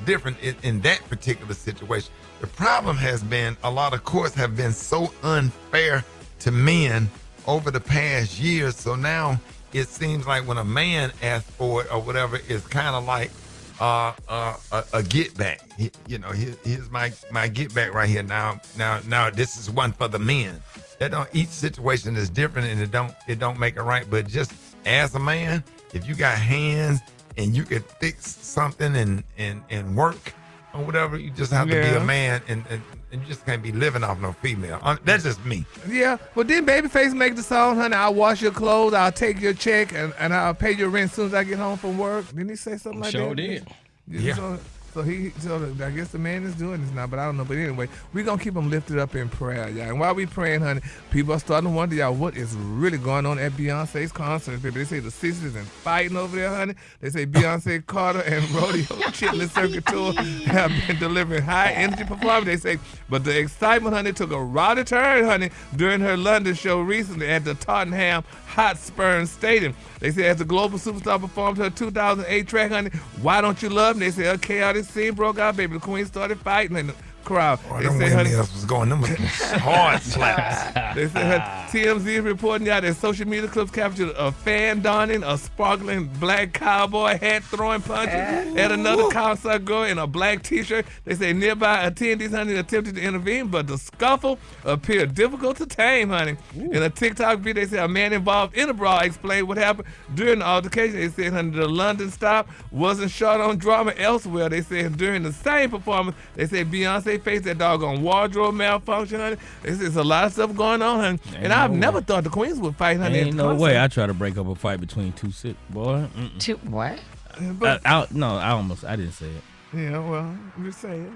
different in that particular situation. The problem has been a lot of courts have been so unfair to men over the past years. So now it seems like when a man asks for it or whatever, it's kind of like a get back. Here's my get back right here. Now this is one for the men. Each situation is different and it don't make it right. But just as a man, if you got hands and you could fix something and work or whatever, you just have to be a man and you just can't be living off no female. That's just me. Yeah, well, didn't Babyface make the song, honey? I'll wash your clothes, I'll take your check, and I'll pay your rent as soon as I get home from work. Didn't he say something like that? Sure did. Yeah. So I guess the man is doing this now, but I don't know. But anyway, we're going to keep him lifted up in prayer, y'all. And while we praying, honey, people are starting to wonder, y'all, what is really going on at Beyonce's concert, baby. They say the sisters and fighting over there, honey. They say Beyonce, Carter, and Rodeo Chitlin Circuit Tour have been delivering high-energy performance, they say. But the excitement, honey, took a rowdy turn, honey, during her London show recently at the Tottenham Hotspur Stadium. They say as the global superstar performed her 2008 track, honey, Why Don't You Love Me? They say a chaotic scene broke out, baby. The queen started fighting in the crowd. They say, honey, else was going. Them was hard slaps. They say TMZ is reporting out that social media clips captured a fan donning a sparkling black cowboy hat throwing punches at another concert girl in a black t-shirt. They say nearby attendees, honey, attempted to intervene, but the scuffle appeared difficult to tame, honey. In a TikTok video, they say a man involved in a brawl explained what happened during the altercation. They said, honey, the London stop wasn't short on drama elsewhere. They said during the same performance, they said Beyonce faced that doggone wardrobe malfunction, honey. There's a lot of stuff going on, honey. And I've never thought the Queens would fight, honey. Ain't no way I try to break up a fight between two sick boy. Two what? I didn't say it. Yeah, well, you say it.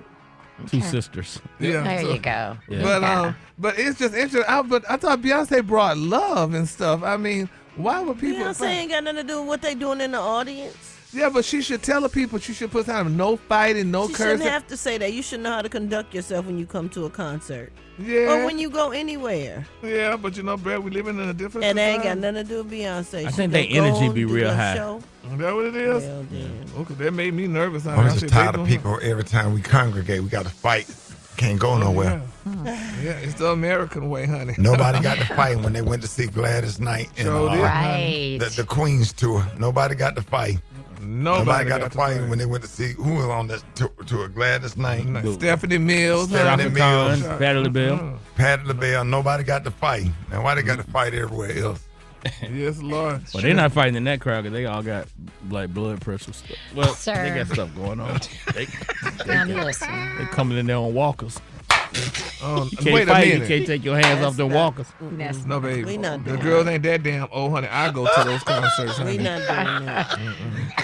Two sisters. Yeah, there you go. Yeah. But it's just interesting. But I thought Beyonce brought love and stuff. I mean, why would people? Beyonce ain't got nothing to do with what they doing in the audience. Yeah, but she should tell the people. She should put time no fighting, no cursing. You shouldn't have to say that. You should know how to conduct yourself when you come to a concert. Yeah. Or when you go anywhere. Yeah, but you know, Brad, we living in a different. And they ain't got nothing to do with Beyonce. I think their energy be real high. Show. Is that what it is? Well, damn. Okay, that made me nervous. I'm just tired of people. Every time we congregate, we got to fight. Can't go nowhere. Yeah, it's the American way, honey. Nobody got to fight when they went to see Gladys Knight and the Queen's tour. Nobody got to fight. Nobody got to fight when they went to see who was on that tour. Gladys Knight, Stephanie Mills, Patty LaBelle. Patty LaBelle. Nobody got to fight. Now why they got to fight everywhere else? Yes, Lord. Well, they're not fighting in that crowd because they all got like blood pressure stuff. Well, Sir. they got stuff going on. They listen. coming in there on walkers. can't wait a fight. minute. You can't take your hands off them walkers. No, baby. We not The doing girls ain't that damn old, honey. I go to those concerts, honey. We not doing that.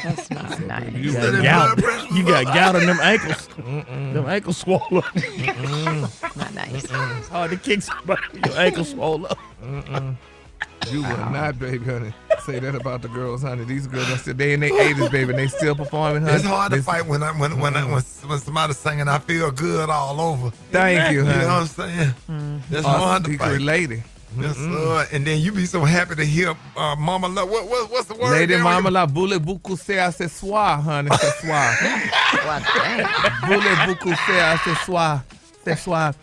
That's not nice. You got gout. You got gout in them ankles. Them ankles swollen. Not nice. It's hard to kick somebody with your ankles swollen up. You would not, baby, honey, say that about the girls, honey. These girls are still, they in their 80s, baby, and they still performing, honey. It's hard to fight when somebody's singing "I Feel Good" all over. Thank you, honey. You know what I'm saying? That's hard to fight. Lady. Yes, and then you be so happy to hear Mama Love. What's the word? Lady Mama La Boule beaucoup c'est à ce soir, honey, ce soir. Boule beaucoup c'est à ce soir, ce soir.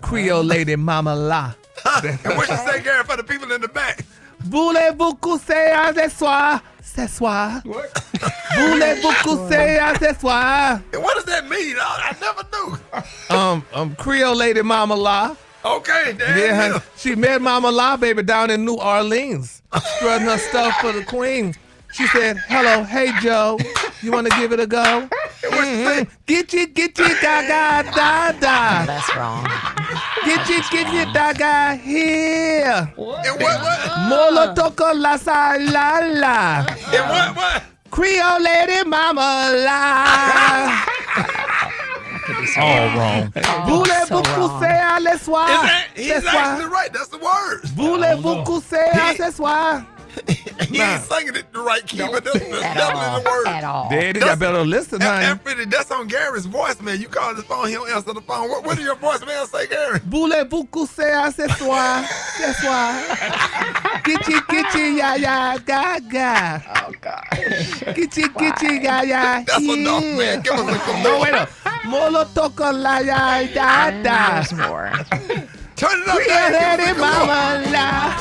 Creole Lady Mama La. And what you say, Gary, for the people in the back? Voulez-vous coucher à ce soir? Ce soir. Voulez-vous coucher à ce soir? And what does that mean? I never knew. Creole Lady Mama La. Okay, damn. Yeah, honey. She met Mama La, baby, down in New Orleans, strutting her stuff for the queen. She said, "Hello, hey Joe, you want to give it a go?" Get you, gaga, da da. That's wrong. Get you, daga here. And what? Molo toco la sa la la. And what? Creole Lady Mama La. All wrong. Voulez-vous coucher à le soir? He's actually right. That's the word. Voulez-vous coucher à ce soir? He ain't singing it the right key, but that's definitely the word. At all. Daddy, I better listen, honey. That's on Gary's voicemail. You call his phone, he don't answer the phone. What did your voicemail say, Gary? Voulez-vous coucher à ce soir? Ce soir. Kitchi, ya, ya, gaga. Oh, God. Kitchi, ya, ya. That's enough, man. Give us a clue. No, wait up. Molo toco la, ya, da, da. There's more. Turn it up, Creole Gary. Lady Mama La.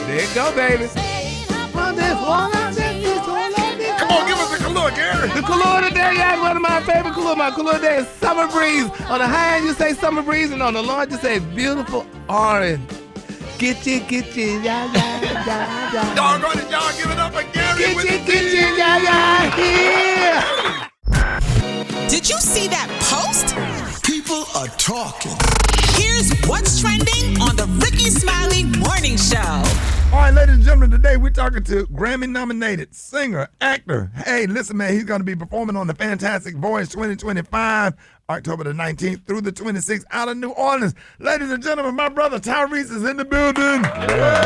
There you go, baby. Come on, give us a color, Gary. The color today, guys, one of my favorite color. My color today is summer breeze. On the high end, you say summer breeze, and on the low end, you say beautiful orange. Get you, ya, ya. Doggone it, y'all give it up for Gary. Get you, ya, ya, here. Did you see that post? People are talking. Here's what's trending on the Rickey Smiley Morning Show. All right, ladies and gentlemen, today we're talking to Grammy-nominated singer, actor. Hey, listen, man, he's going to be performing on the Fantastic Voice 2025, October the 19th through the 26th out of New Orleans. Ladies and gentlemen, my brother Tyrese is in the building. Yeah.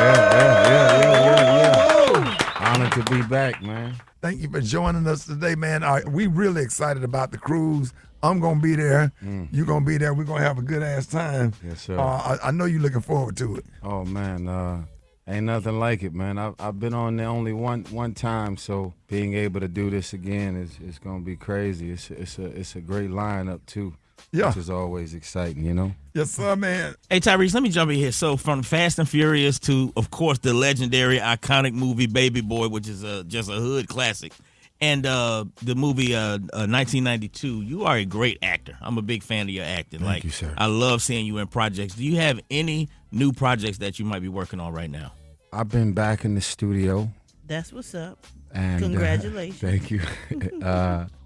Honored to be back, man. Thank you for joining us today, man. We really excited about the cruise. I'm going to be there. You're going to be there. We're going to have a good-ass time. Yes, sir. I know you're looking forward to it. Oh, man, ain't nothing like it, man. I've been on there only one time, so being able to do this again is going to be crazy. It's a great lineup, too. Yeah. Which is always exciting, you know? Yes, sir, man. Hey, Tyrese, let me jump in here. So from Fast and Furious to, of course, the legendary, iconic movie Baby Boy, which is just a hood classic, and the movie 1992, you are a great actor. I'm a big fan of your acting. Thank you, sir. I love seeing you in projects. Do you have any new projects that you might be working on right now? I've been back in the studio. That's what's up. And Congratulations. Thank you.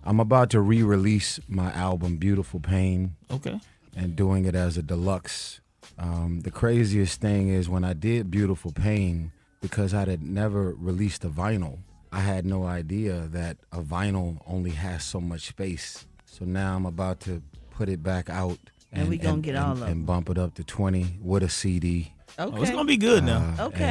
I'm about to re-release my album, Beautiful Pain. Okay. And doing it as a deluxe. The craziest thing is when I did Beautiful Pain, because I had never released a vinyl, I had no idea that a vinyl only has so much space. So now I'm about to put it back out and we gonna get all of them and bump it up to 20 with a CD. Okay. Oh, it's gonna be good now. Okay.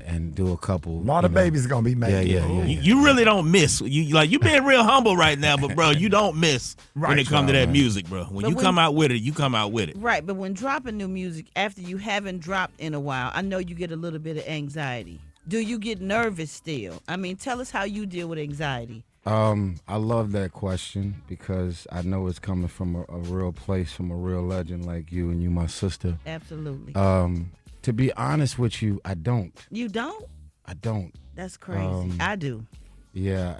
And do a couple. A lot of babies gonna be made. Yeah. You really don't miss. You being real humble right now, but bro, you don't miss when it comes to that music, bro. When you come out with it, you come out with it. Right, but when dropping new music after you haven't dropped in a while, I know you get a little bit of anxiety. Do you get nervous still? I mean, tell us how you deal with anxiety. I love that question because I know it's coming from a real place, from a real legend like you, and you my sister. Absolutely. To be honest with you, I don't. You don't? I don't. That's crazy. I do. Yeah,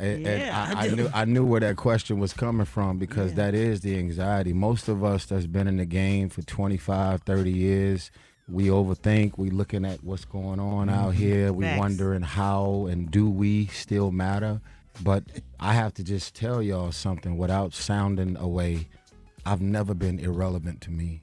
I knew where that question was coming from because that is the anxiety. Most of us that's been in the game for 25, 30 years, we overthink. We looking at what's going on out here. We wondering how and do we still matter? But I have to just tell y'all something without sounding away. I've never been irrelevant to me.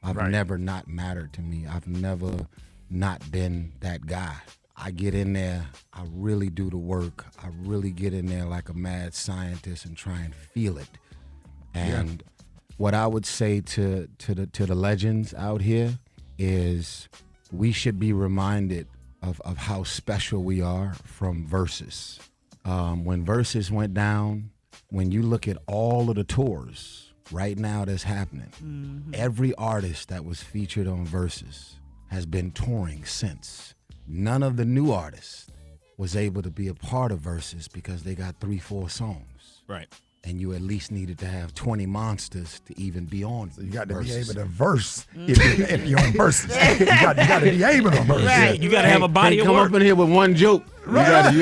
I've never not mattered to me. I've never not been that guy. I get in there, I really do the work. I really get in there like a mad scientist and try and feel it. And what I would say to the legends out here is we should be reminded of how special we are from Versus. When Versus went down, when you look at all of the tours right now that's happening, every artist that was featured on Versus has been touring since. None of the new artists was able to be a part of Versus because they got 3-4 songs. Right. And you at least needed to have 20 monsters to even be on. So you got to Versus. be able to verse if you're on Versus. You got to be able to verse. Right. You got to have a body of come work. up in here with one joke. Right. You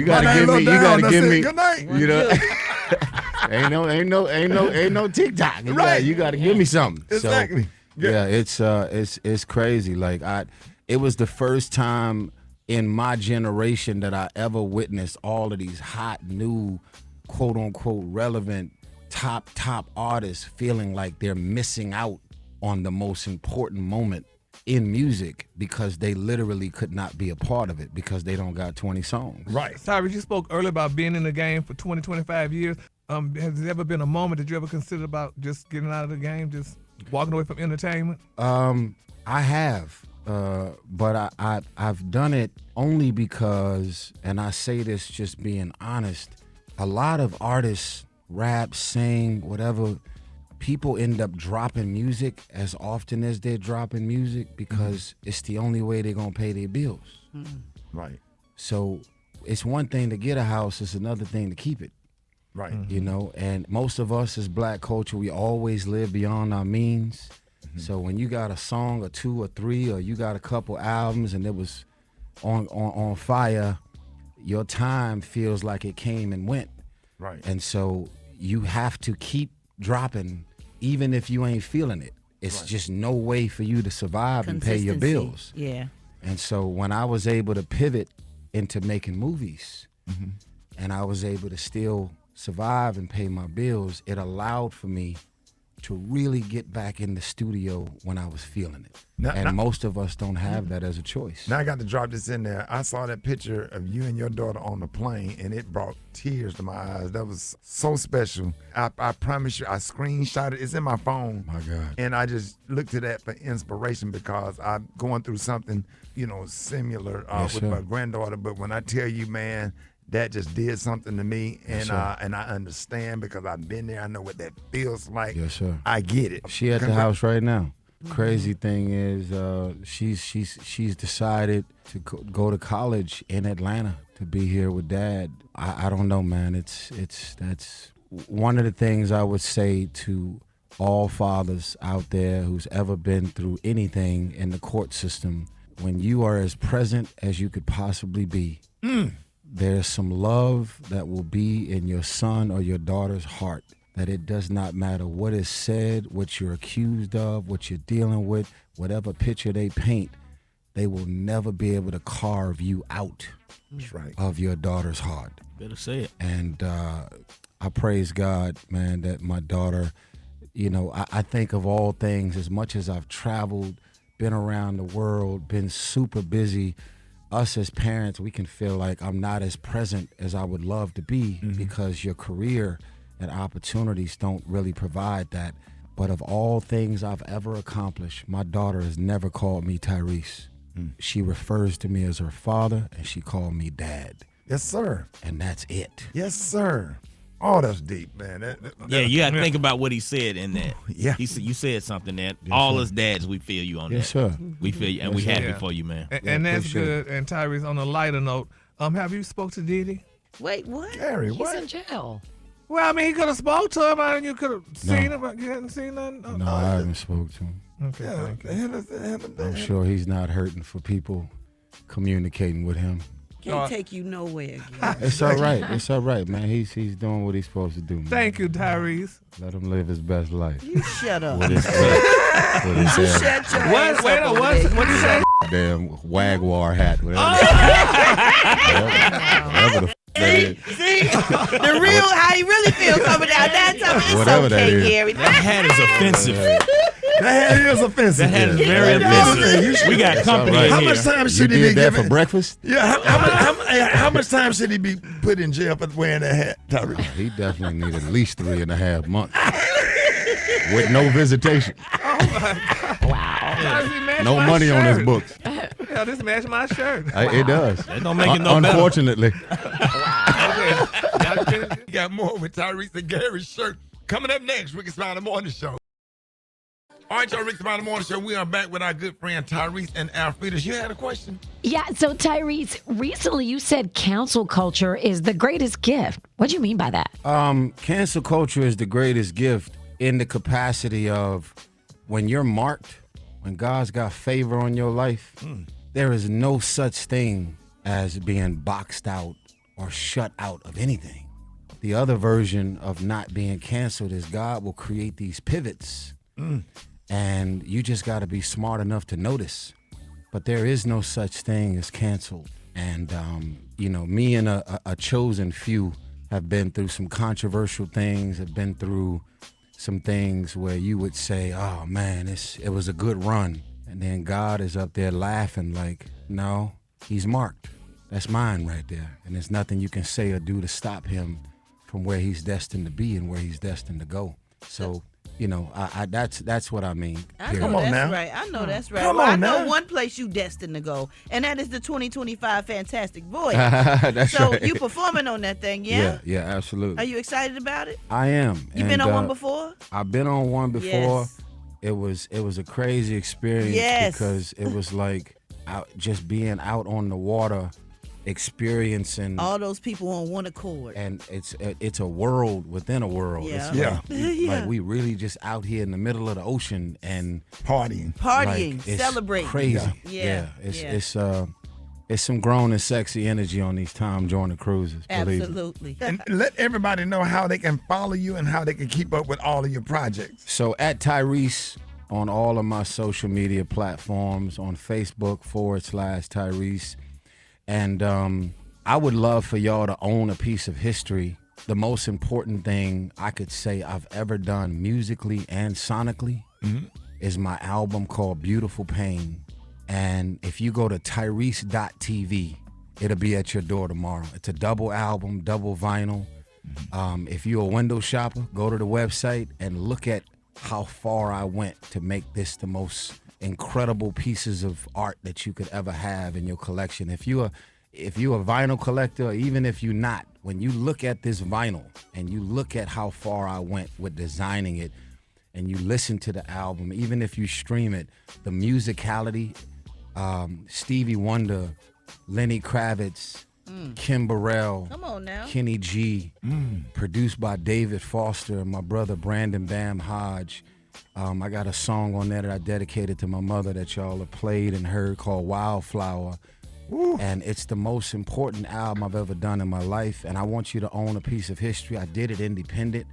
got to give me. You got to give me. Good night. You know. ain't no TikTok. You got to give me something. Exactly. So, yeah, it's crazy. Like it was the first time in my generation that I ever witnessed all of these hot new, quote unquote, relevant top artists feeling like they're missing out on the most important moment in music because they literally could not be a part of it because they don't got 20 songs. Right. Tyrese, you spoke earlier about being in the game for 20, 25 years. Has there ever been a moment that you ever considered about just getting out of the game, just walking away from entertainment? I have, but I've done it only because, and I say this just being honest, a lot of artists, rap, sing, whatever, people end up dropping music as often as they're dropping music because it's the only way they're going to pay their bills. Right. So it's one thing to get a house, it's another thing to keep it. Right. You know, and most of us as black culture, we always live beyond our means. So when you got a song or two or three, or you got a couple albums and it was on fire, your time feels like it came and went. Right. And so you have to keep dropping even if you ain't feeling it. It's just no way for you to survive and pay your bills. Yeah. And so when I was able to pivot into making movies and I was able to still survive and pay my bills, it allowed for me to really get back in the studio when I was feeling it. Most of us don't have that as a choice. Now I got to drop this in there. I saw that picture of you and your daughter on the plane, and it brought tears to my eyes. That was so special. I promise you, I screenshot it. It's in my phone. My God. And I just looked to that for inspiration because I'm going through something, similar with my granddaughter. But when I tell you, man, that just did something to me, and I understand because I've been there. I know what that feels like. Yes, sir. I get it. She at the house right now. Crazy thing is, she's decided to go to college in Atlanta to be here with Dad. I don't know, man. That's one of the things I would say to all fathers out there who's ever been through anything in the court system. When you are as present as you could possibly be. There's some love that will be in your son or your daughter's heart, that it does not matter what is said, what you're accused of, what you're dealing with, whatever picture they paint, they will never be able to carve you out of your daughter's heart. Better say it. And I praise God, man, that my daughter, I think of all things, as much as I've traveled, been around the world, been super busy, us as parents, we can feel like I'm not as present as I would love to be because your career and opportunities don't really provide that. But of all things I've ever accomplished, my daughter has never called me Tyrese. She refers to me as her father, and she called me Dad. Yes, sir. And that's it. Yes, sir. Oh, that's deep, man. Yeah, you got to think about what he said in that. Yeah. You said something that all us dads, we feel you on that. Yes, sir. We feel you, and we happy for you, man. And that's good. And Tyrese, on a lighter note, have you spoke to Diddy? Wait, what? Gary, He's in jail. Well, I mean, he could have spoke to him, and you could have seen him, but you hadn't seen nothing? No, I haven't spoke to him. Okay, thank you. I'm sure he's not hurting for people communicating with him. Can't take you nowhere again. It's all right. It's all right, man. He's doing what he's supposed to do, man. Thank you, Tyrese. Let him live his best life. You shut up. What you say? Damn Wagwar hat. Whatever the See, the real how he really feels coming out. That's it's Whatever that okay, is. Gary. That hat is offensive. That hat is offensive. That hat is very offensive. We got company in How here. much time You should he did be that given? for breakfast? Yeah, how much time should he be put in jail for wearing that hat, Tyrese? He definitely need at least 3.5 months with no visitation. No money on his books. Hell, this match my shirt. It does. That don't make it no better. Unfortunately. You got more with Tyrese and Gary's shirt. Coming up next, Rickey Smiley Morning Show. All right, y'all, Rickey Smiley Morning Show. We are back with our good friend Tyrese and Alfreda. You had a question? Yeah, so Tyrese, recently you said cancel culture is the greatest gift. What do you mean by that? Cancel culture is the greatest gift in the capacity of when you're marked, when God's got favor on your life, there is no such thing as being boxed out or shut out of anything. The other version of not being canceled is God will create these pivots, and you just got to be smart enough to notice. But there is no such thing as canceled. And, me and a chosen few have been through some controversial things, have been through some things where you would say, oh, man, it was a good run. And then God is up there laughing like, no, he's marked. That's mine right there. And there's nothing you can say or do to stop him from where he's destined to be and where he's destined to go. So, that's what I mean. I know Come on that's now. right. I know that's right. Come Well, I on know now. one place you destined to go, and that is the 2025 Fantastic Voyage. That's so right. you performing on that thing, yeah? Yeah, absolutely. Are you excited about it? I am. You been on one before? I've been on one before. Yes. It was a crazy experience Yes. because it was like just being out on the water, experiencing All those people on one accord. and it's a world within a world. Yeah. It's Yeah. like we really just out here in the middle of the ocean and Partying. Partying, like, it's celebrating. crazy. Yeah. It's some grown and sexy energy on these Tom Joyner cruises. Believe me. Absolutely. And let everybody know how they can follow you and how they can keep up with all of your projects. So at Tyrese on all of my social media platforms, on Facebook /Tyrese. And I would love for y'all to own a piece of history. The most important thing I could say I've ever done musically and sonically is my album called Beautiful Pain. And if you go to Tyrese.tv, it'll be at your door tomorrow. It's a double album, double vinyl. If you're a window shopper, go to the website and look at how far I went to make this the most incredible pieces of art that you could ever have in your collection. If you're a vinyl collector, or even if you're not, when you look at this vinyl and you look at how far I went with designing it, and you listen to the album, even if you stream it, the musicality, Stevie Wonder, Lenny Kravitz, Kim Burrell, Come on now. Kenny G, produced by David Foster and my brother Brandon Bam Hodge. I got a song on there that I dedicated to my mother that y'all have played and heard called Wildflower. And it's the most important album I've ever done in my life, and I want you to own a piece of history. I did it independent,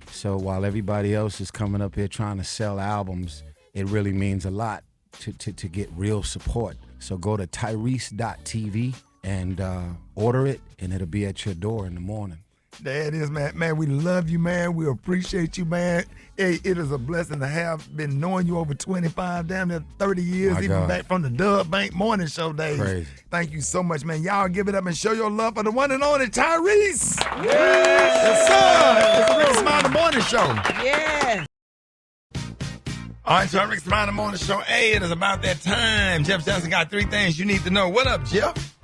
so while everybody else is coming up here trying to sell albums, it really means a lot to get real support. So go to Tyrese.tv and order it, and it'll be at your door in the morning. There it is, man. Man, we love you, man. We appreciate you, man. Hey, it is a blessing to have been knowing you over 25, damn near 30 years, My even God. back from the Dub Bank Morning Show days. Crazy. Thank you so much, man. Y'all give it up and show your love for the one and only Tyrese. Yes, sir. It's the Rickey Smiley Morning Show. Yeah. All right, so Rickey Smiley Morning Show. Hey, it is about that time. Jeff Johnson got 3 things you need to know. What up, Jeff?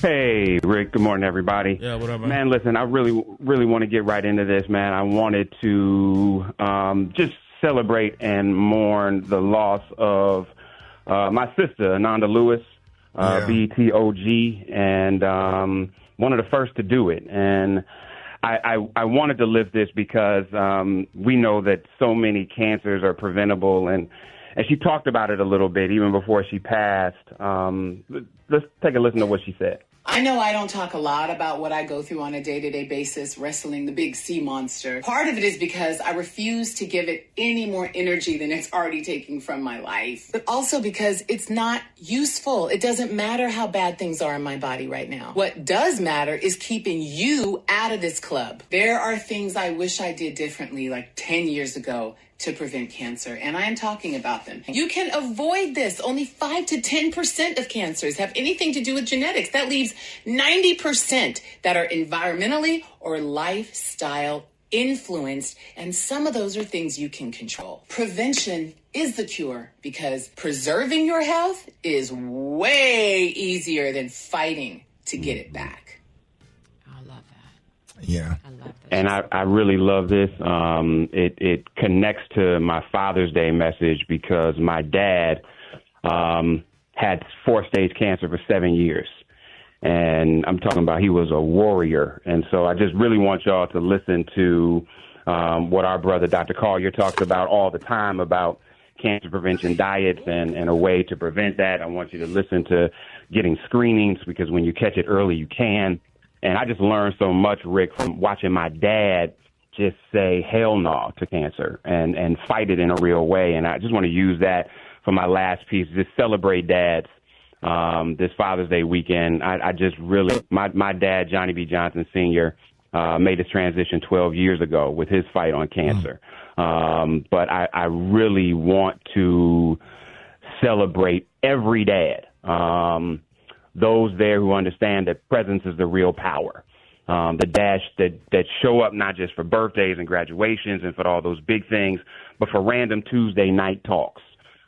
Hey, Rick. Good morning, everybody. Yeah, what up, man? Man, listen, I really want to get right into this, man. I wanted to just celebrate and mourn the loss of my sister, Ananda Lewis, BTOG, and one of the first to do it. And I wanted to lift this because we know that so many cancers are preventable, and she talked about it a little bit even before she passed. Let's take a listen to what she said. I know I don't talk a lot about what I go through on a day-to-day basis, wrestling the big sea monster. Part of it is because I refuse to give it any more energy than it's already taking from my life. But also because it's not useful. It doesn't matter how bad things are in my body right now. What does matter is keeping you out of this club. There are things I wish I did differently like 10 years ago to prevent cancer, and I am talking about them. You can avoid this. Only 5 to 10% of cancers have anything to do with genetics. That leaves 90% that are environmentally or lifestyle influenced, and some of those are things you can control. Prevention is the cure because preserving your health is way easier than fighting to get it back. Yeah. And I really love this. It connects to my Father's Day message because my dad had 4-stage cancer for 7 years. And I'm talking about he was a warrior. And so I just really want y'all to listen to what our brother, Dr. Collier, talks about all the time about cancer prevention diets and a way to prevent that. I want you to listen to getting screenings because when you catch it early, you can. And I just learned so much, Rick, from watching my dad just say hell no to cancer and fight it in a real way. And I just want to use that for my last piece, just celebrate dads this Father's Day weekend. I just really, my dad, Johnny B. Johnson Sr., made his transition 12 years ago with his fight on cancer. But I really want to celebrate every dad. Those there who understand that presence is the real power. The dash that show up not just for birthdays and graduations and for all those big things, but for random Tuesday night talks,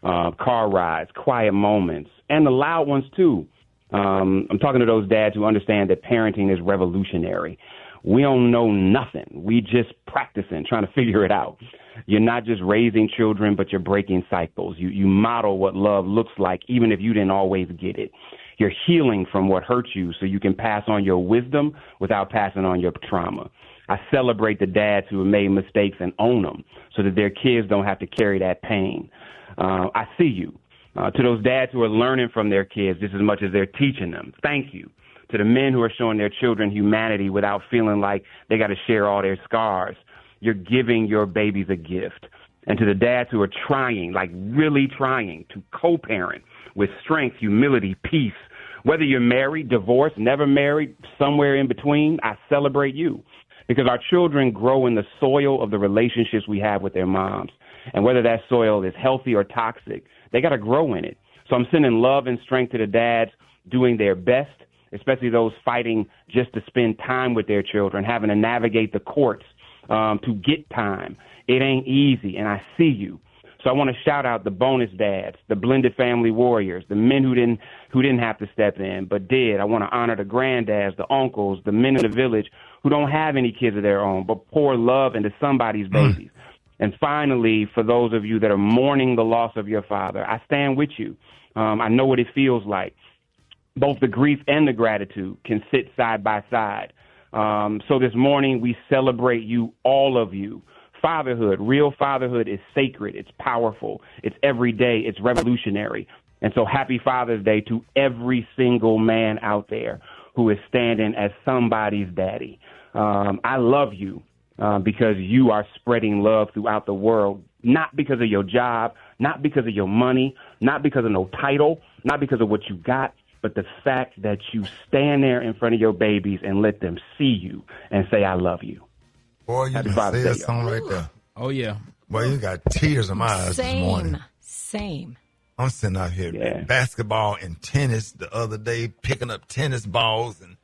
car rides, quiet moments, and the loud ones too. I'm talking to those dads who understand that parenting is revolutionary. We don't know nothing. We just practicing, trying to figure it out. You're not just raising children, but you're breaking cycles. You model what love looks like, even if you didn't always get it. You're healing from what hurt you so you can pass on your wisdom without passing on your trauma. I celebrate the dads who have made mistakes and own them so that their kids don't have to carry that pain. I see you. To those dads who are learning from their kids just as much as they're teaching them, thank you. To the men who are showing their children humanity without feeling like they got to share all their scars, you're giving your babies a gift. And to the dads who are trying, like really trying, to co-parent with strength, humility, peace. Whether you're married, divorced, never married, somewhere in between, I celebrate you. Because our children grow in the soil of the relationships we have with their moms. And whether that soil is healthy or toxic, they got to grow in it. So I'm sending love and strength to the dads doing their best, especially those fighting just to spend time with their children, having to navigate the courts to get time. It ain't easy, and I see you. So I want to shout out the bonus dads, the blended family warriors, the men who didn't have to step in but did. I want to honor the granddads, the uncles, the men in the village who don't have any kids of their own but pour love into somebody's babies. And finally, for those of you that are mourning the loss of your father, I stand with you. I know what it feels like. Both the grief and the gratitude can sit side by side. So this morning we celebrate you, all of you. Fatherhood, real fatherhood is sacred. It's powerful. It's everyday. It's revolutionary. And so happy Father's Day to every single man out there who is standing as somebody's daddy. I love you because you are spreading love throughout the world, not because of your job, not because of your money, not because of no title, not because of what you got, but the fact that you stand there in front of your babies and let them see you and say, I love you. Boy, you done said something right there. Oh, yeah. Boy, you got tears in my eyes this morning. Same. I'm sitting out here basketball and tennis the other day, picking up tennis balls and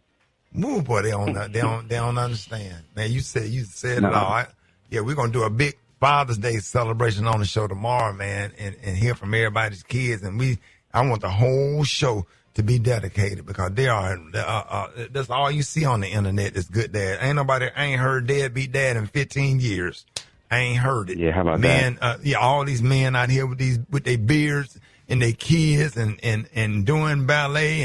move. Boy, they don't understand. Man, you said it all. We're gonna do a big Father's Day celebration on the show tomorrow, man, and hear from everybody's kids. And I want the whole show to be dedicated because they are. That's all you see on the internet is good dad. I ain't heard deadbeat dad in 15 years. I ain't heard it. Yeah, how about that? All these men out here with their beards and their kids and doing ballet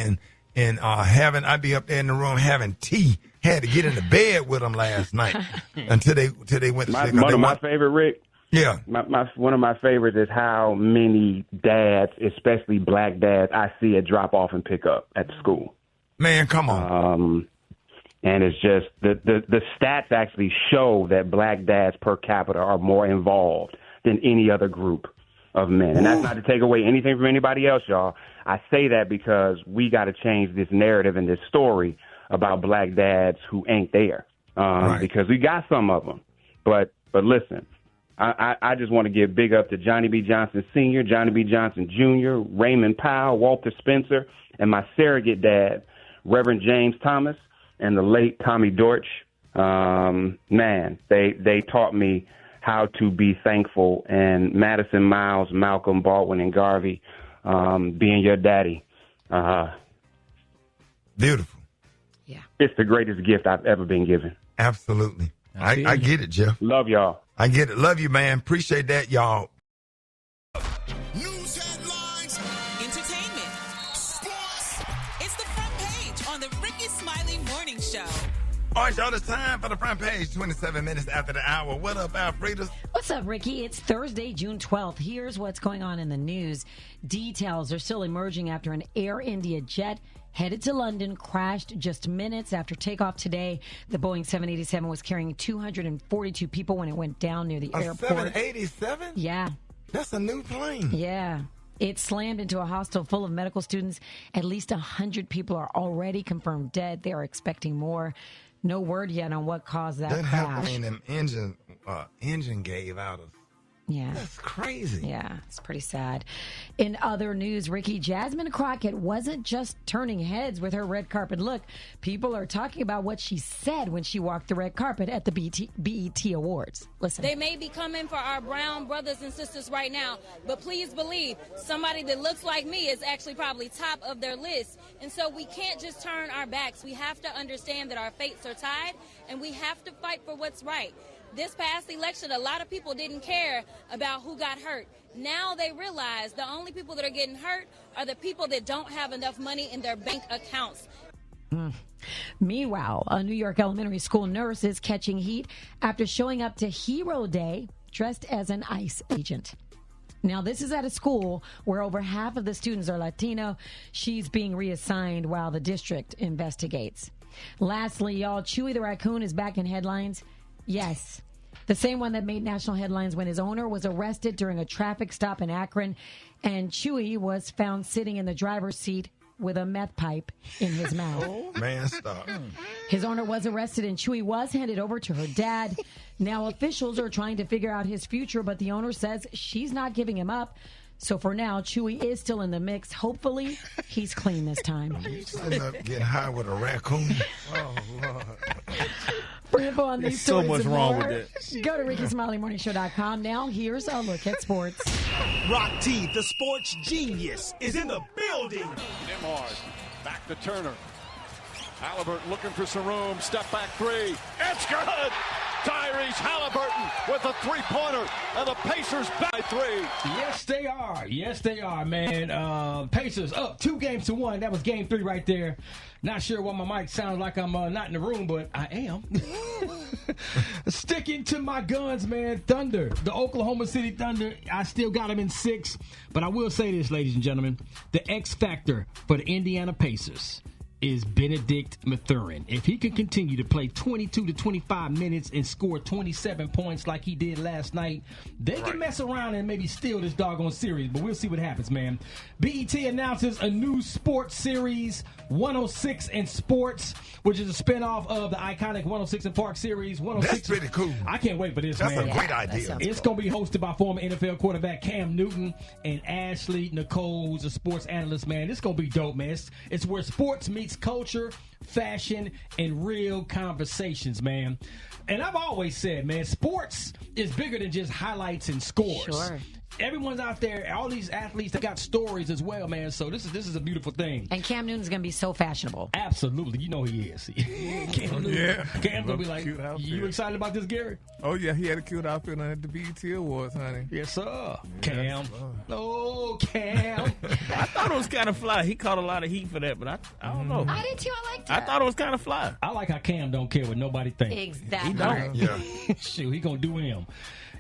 and I'd be up there in the room having tea. Had to get into bed with them last night until they went to sleep. One of my favorite, Rick. Yeah. One of my favorites is how many dads, especially black dads, I see at drop off and pick up at school. Man, come on. And it's just the stats actually show that black dads per capita are more involved than any other group of men. And that's not to take away anything from anybody else, y'all. I say that because we got to change this narrative and this story about black dads who ain't there. Because we got some of them. But listen, I just want to give big up to Johnny B. Johnson Sr., Johnny B. Johnson Jr., Raymond Powell, Walter Spencer, and my surrogate dad, Reverend James Thomas, and the late Tommy Dortch. Man, they taught me how to be thankful. And Madison Miles, Malcolm, Baldwin, and Garvey, being your daddy. Beautiful. Yeah. It's the greatest gift I've ever been given. Absolutely. I get it, Jeff. Love y'all. I get it. Love you, man. Appreciate that, y'all. News headlines, entertainment, sports. It's the front page on the Rickey Smiley Morning Show. All right, y'all, it's time for the front page, 27 minutes after the hour. What up, Alfreda? What's up, Ricky? It's Thursday, June 12th. Here's what's going on in the news. Details are still emerging after an Air India jet headed to London crashed just minutes after takeoff today. The Boeing 787 was carrying 242 people when it went down near the airport. 787? Yeah. That's a new plane. Yeah. It slammed into a hostel full of medical students. At least 100 people are already confirmed dead. They are expecting more. No word yet on what caused that crash. That engine gave out of. Yeah. That's crazy. Yeah, it's pretty sad. In other news, Ricky, Jasmine Crockett wasn't just turning heads with her red carpet look. People are talking about what she said when she walked the red carpet at the BET Awards. Listen. They may be coming for our brown brothers and sisters right now, but please believe somebody that looks like me is actually probably top of their list. And so we can't just turn our backs. We have to understand that our fates are tied, and we have to fight for what's right. This past election, a lot of people didn't care about who got hurt. Now they realize the only people that are getting hurt are the people that don't have enough money in their bank accounts. Meanwhile, a New York elementary school nurse is catching heat after showing up to Hero Day dressed as an ICE agent. Now, this is at a school where over half of the students are Latino. She's being reassigned while the district investigates. Lastly, y'all, Chewy the raccoon is back in headlines. Yes, the same one that made national headlines when his owner was arrested during a traffic stop in Akron, and Chewy was found sitting in the driver's seat with a meth pipe in his mouth. Oh, man, stop. His owner was arrested, and Chewy was handed over to her dad. Now officials are trying to figure out his future, but the owner says she's not giving him up. So for now, Chewy is still in the mix. Hopefully, he's clean this time. End up getting high with a raccoon. Oh, Lord. For info on these so stories much and wrong more, with that. go to RickySmileyMorningShow.com. Now, here's a look at sports. Rock T, the sports genius, is in the building. Nimhard, back to Turner. Halliburton looking for some room. Step back three. It's good. Tyrese Halliburton with a three-pointer, and the Pacers by 3. Yes, they are. Yes, they are, man. Pacers up 2-1. That was game 3 right there. Not sure why my mic sounds like I'm not in the room, but I am. Sticking to my guns, man. Thunder. The Oklahoma City Thunder. I still got them in 6. But I will say this, ladies and gentlemen. The X factor for the Indiana Pacers is Benedict Mathurin. If he can continue to play 22 to 25 minutes and score 27 points like he did last night, they can mess around and maybe steal this doggone series, but we'll see what happens, man. BET announces a new sports series, 106 in Sports, which is a spinoff of the iconic 106 in Park series. 106. That's pretty cool. I can't wait for this, That's man. a great idea. It's going to be hosted by former NFL quarterback Cam Newton and Ashley Nicole, who's a sports analyst, man. It's going to be dope, man. It's where sports meets culture, fashion, and real conversations, man. And I've always said, man, sports is bigger than just highlights and scores. Sure. Everyone's out there, all these athletes, they got stories as well, man. So this is a beautiful thing. And Cam Newton's going to be so fashionable. Absolutely. You know he is. Cam Newton. Yeah. Cam's going to be like, you excited about this, Gary? Oh, yeah. He had a cute outfit at the BET Awards, honey. Yes, sir. Yeah, Cam. Oh, Cam. I thought it was kind of fly. He caught a lot of heat for that, but I don't know. I did too. I liked it. I thought it was kind of fly. I like how Cam don't care what nobody thinks. Exactly. He don't. Yeah. Shoot, he gonna do him.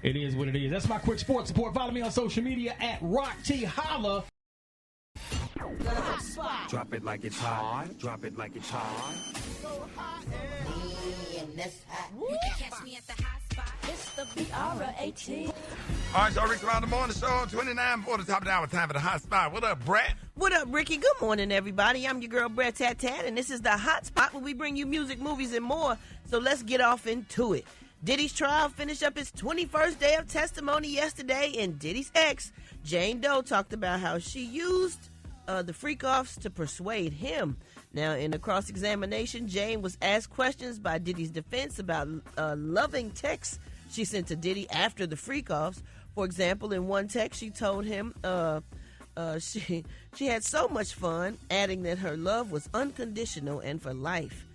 It is what it is. That's my quick sports report. Follow me on social media at Rock T Holla. The hot spot. Drop it like it's hot. Drop it like it's hot. You can catch me at the hot spot. It's the BRAT. All right, y'all, Rickey Smiley Morning Show, 29 before the top of the hour, time for the hot spot. What up, Brat? What up, Ricky? Good morning, everybody. I'm your girl, Brat, and this is the hot spot where we bring you music, movies, and more. So let's get off into it. Diddy's trial finished up its 21st day of testimony yesterday, and Diddy's ex, Jane Doe, talked about how she used the freak-offs to persuade him. Now, in a cross-examination, Jane was asked questions by Diddy's defense about loving texts she sent to Diddy after the freak-offs. For example, in one text, she told him she had so much fun, adding that her love was unconditional and for life.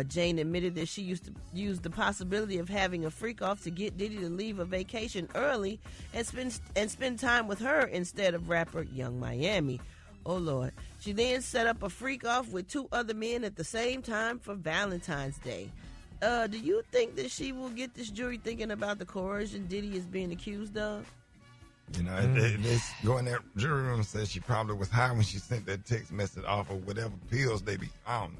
Jane admitted that she used to use the possibility of having a freak-off to get Diddy to leave a vacation early and spend time with her instead of rapper Young Miami. Oh, Lord. She then set up a freak-off with 2 other men at the same time for Valentine's Day. Do you think that she will get this jury thinking about the coercion Diddy is being accused of? You know, they go in that jury room and say she probably was high when she sent that text message off of whatever pills they be. I don't know.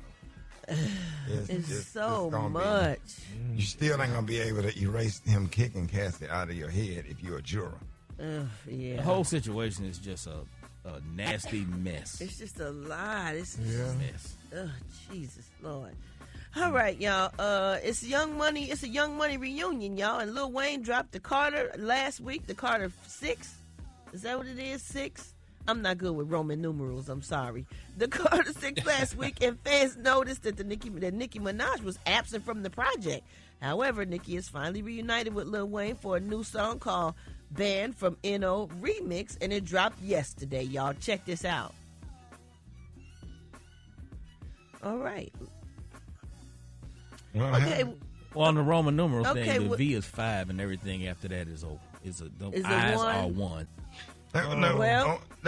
It's so much. You still ain't gonna be able to erase him kicking Cassie out of your head if you're a juror. Yeah. The whole situation is just a nasty mess. It's just a lot. It's just a mess. Jesus Lord. All right, y'all. It's Young Money. It's a Young Money reunion, y'all. And Lil Wayne dropped the Carter last week. The Carter 6. Is that what it is? 6. I'm not good with Roman numerals. I'm sorry. The Carter 6 last week, and fans noticed that Nicki Minaj was absent from the project. However, Nicki is finally reunited with Lil Wayne for a new song called Banned from NO Remix, and it dropped yesterday, y'all. Check this out. All right. Okay. Well, on the Roman numeral Okay, thing, the V is 5, and everything after that is the a eyes one? are 1. That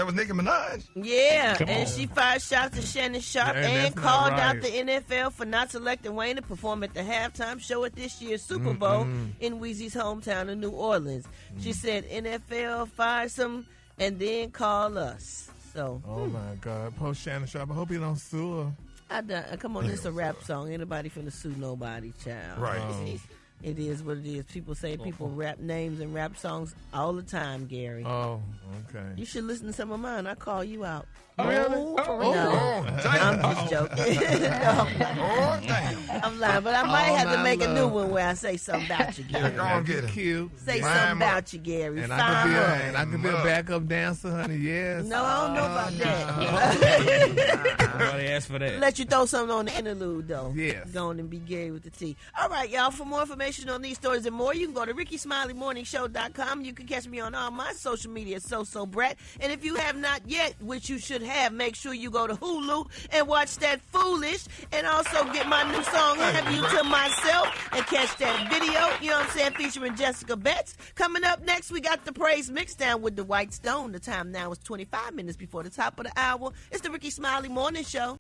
was Nicki Minaj. Yeah, Come and on. she fired shots at Shannon Sharp Man, and that's not called out right. the NFL for not selecting Wayne to perform at the halftime show at this year's Super Bowl in Weezy's hometown of New Orleans. She said NFL fired some and then call us. So, Oh my God, post Shannon Sharp. I hope you don't sue her. Come on, it's a rap song. Anybody finna sue nobody, child. Right. It is what it is. People say people rap names and rap songs all the time, Gary. Oh, okay. You should listen to some of mine. I call you out. Oh, really? No, Oh, I'm just joking. No. I'm lying, but I might have to make a new one where I say something about you, Gary. Go on, get it. Cute. Say something about you, Gary. And Fine. I could be a backup dancer, honey. Yes. No, I don't know about that. Nobody asked for that. Let you throw something on the interlude, though. Yes. Go on and be Gary with the T. All right, y'all. For more information on these stories and more, you can go to RickeySmileyMorningShow.com. You can catch me on all my social media, So Brat. And if you have not yet, which you should have, make sure you go to Hulu and watch that Foolish, and also get my new song, Have You to Myself, and catch that video, you know what I'm saying, featuring Jessica Betts. Coming up next, we got the Praise Mixdown with the White Stone. The time now is 25 minutes before the top of the hour. It's the Rickey Smiley Morning Show.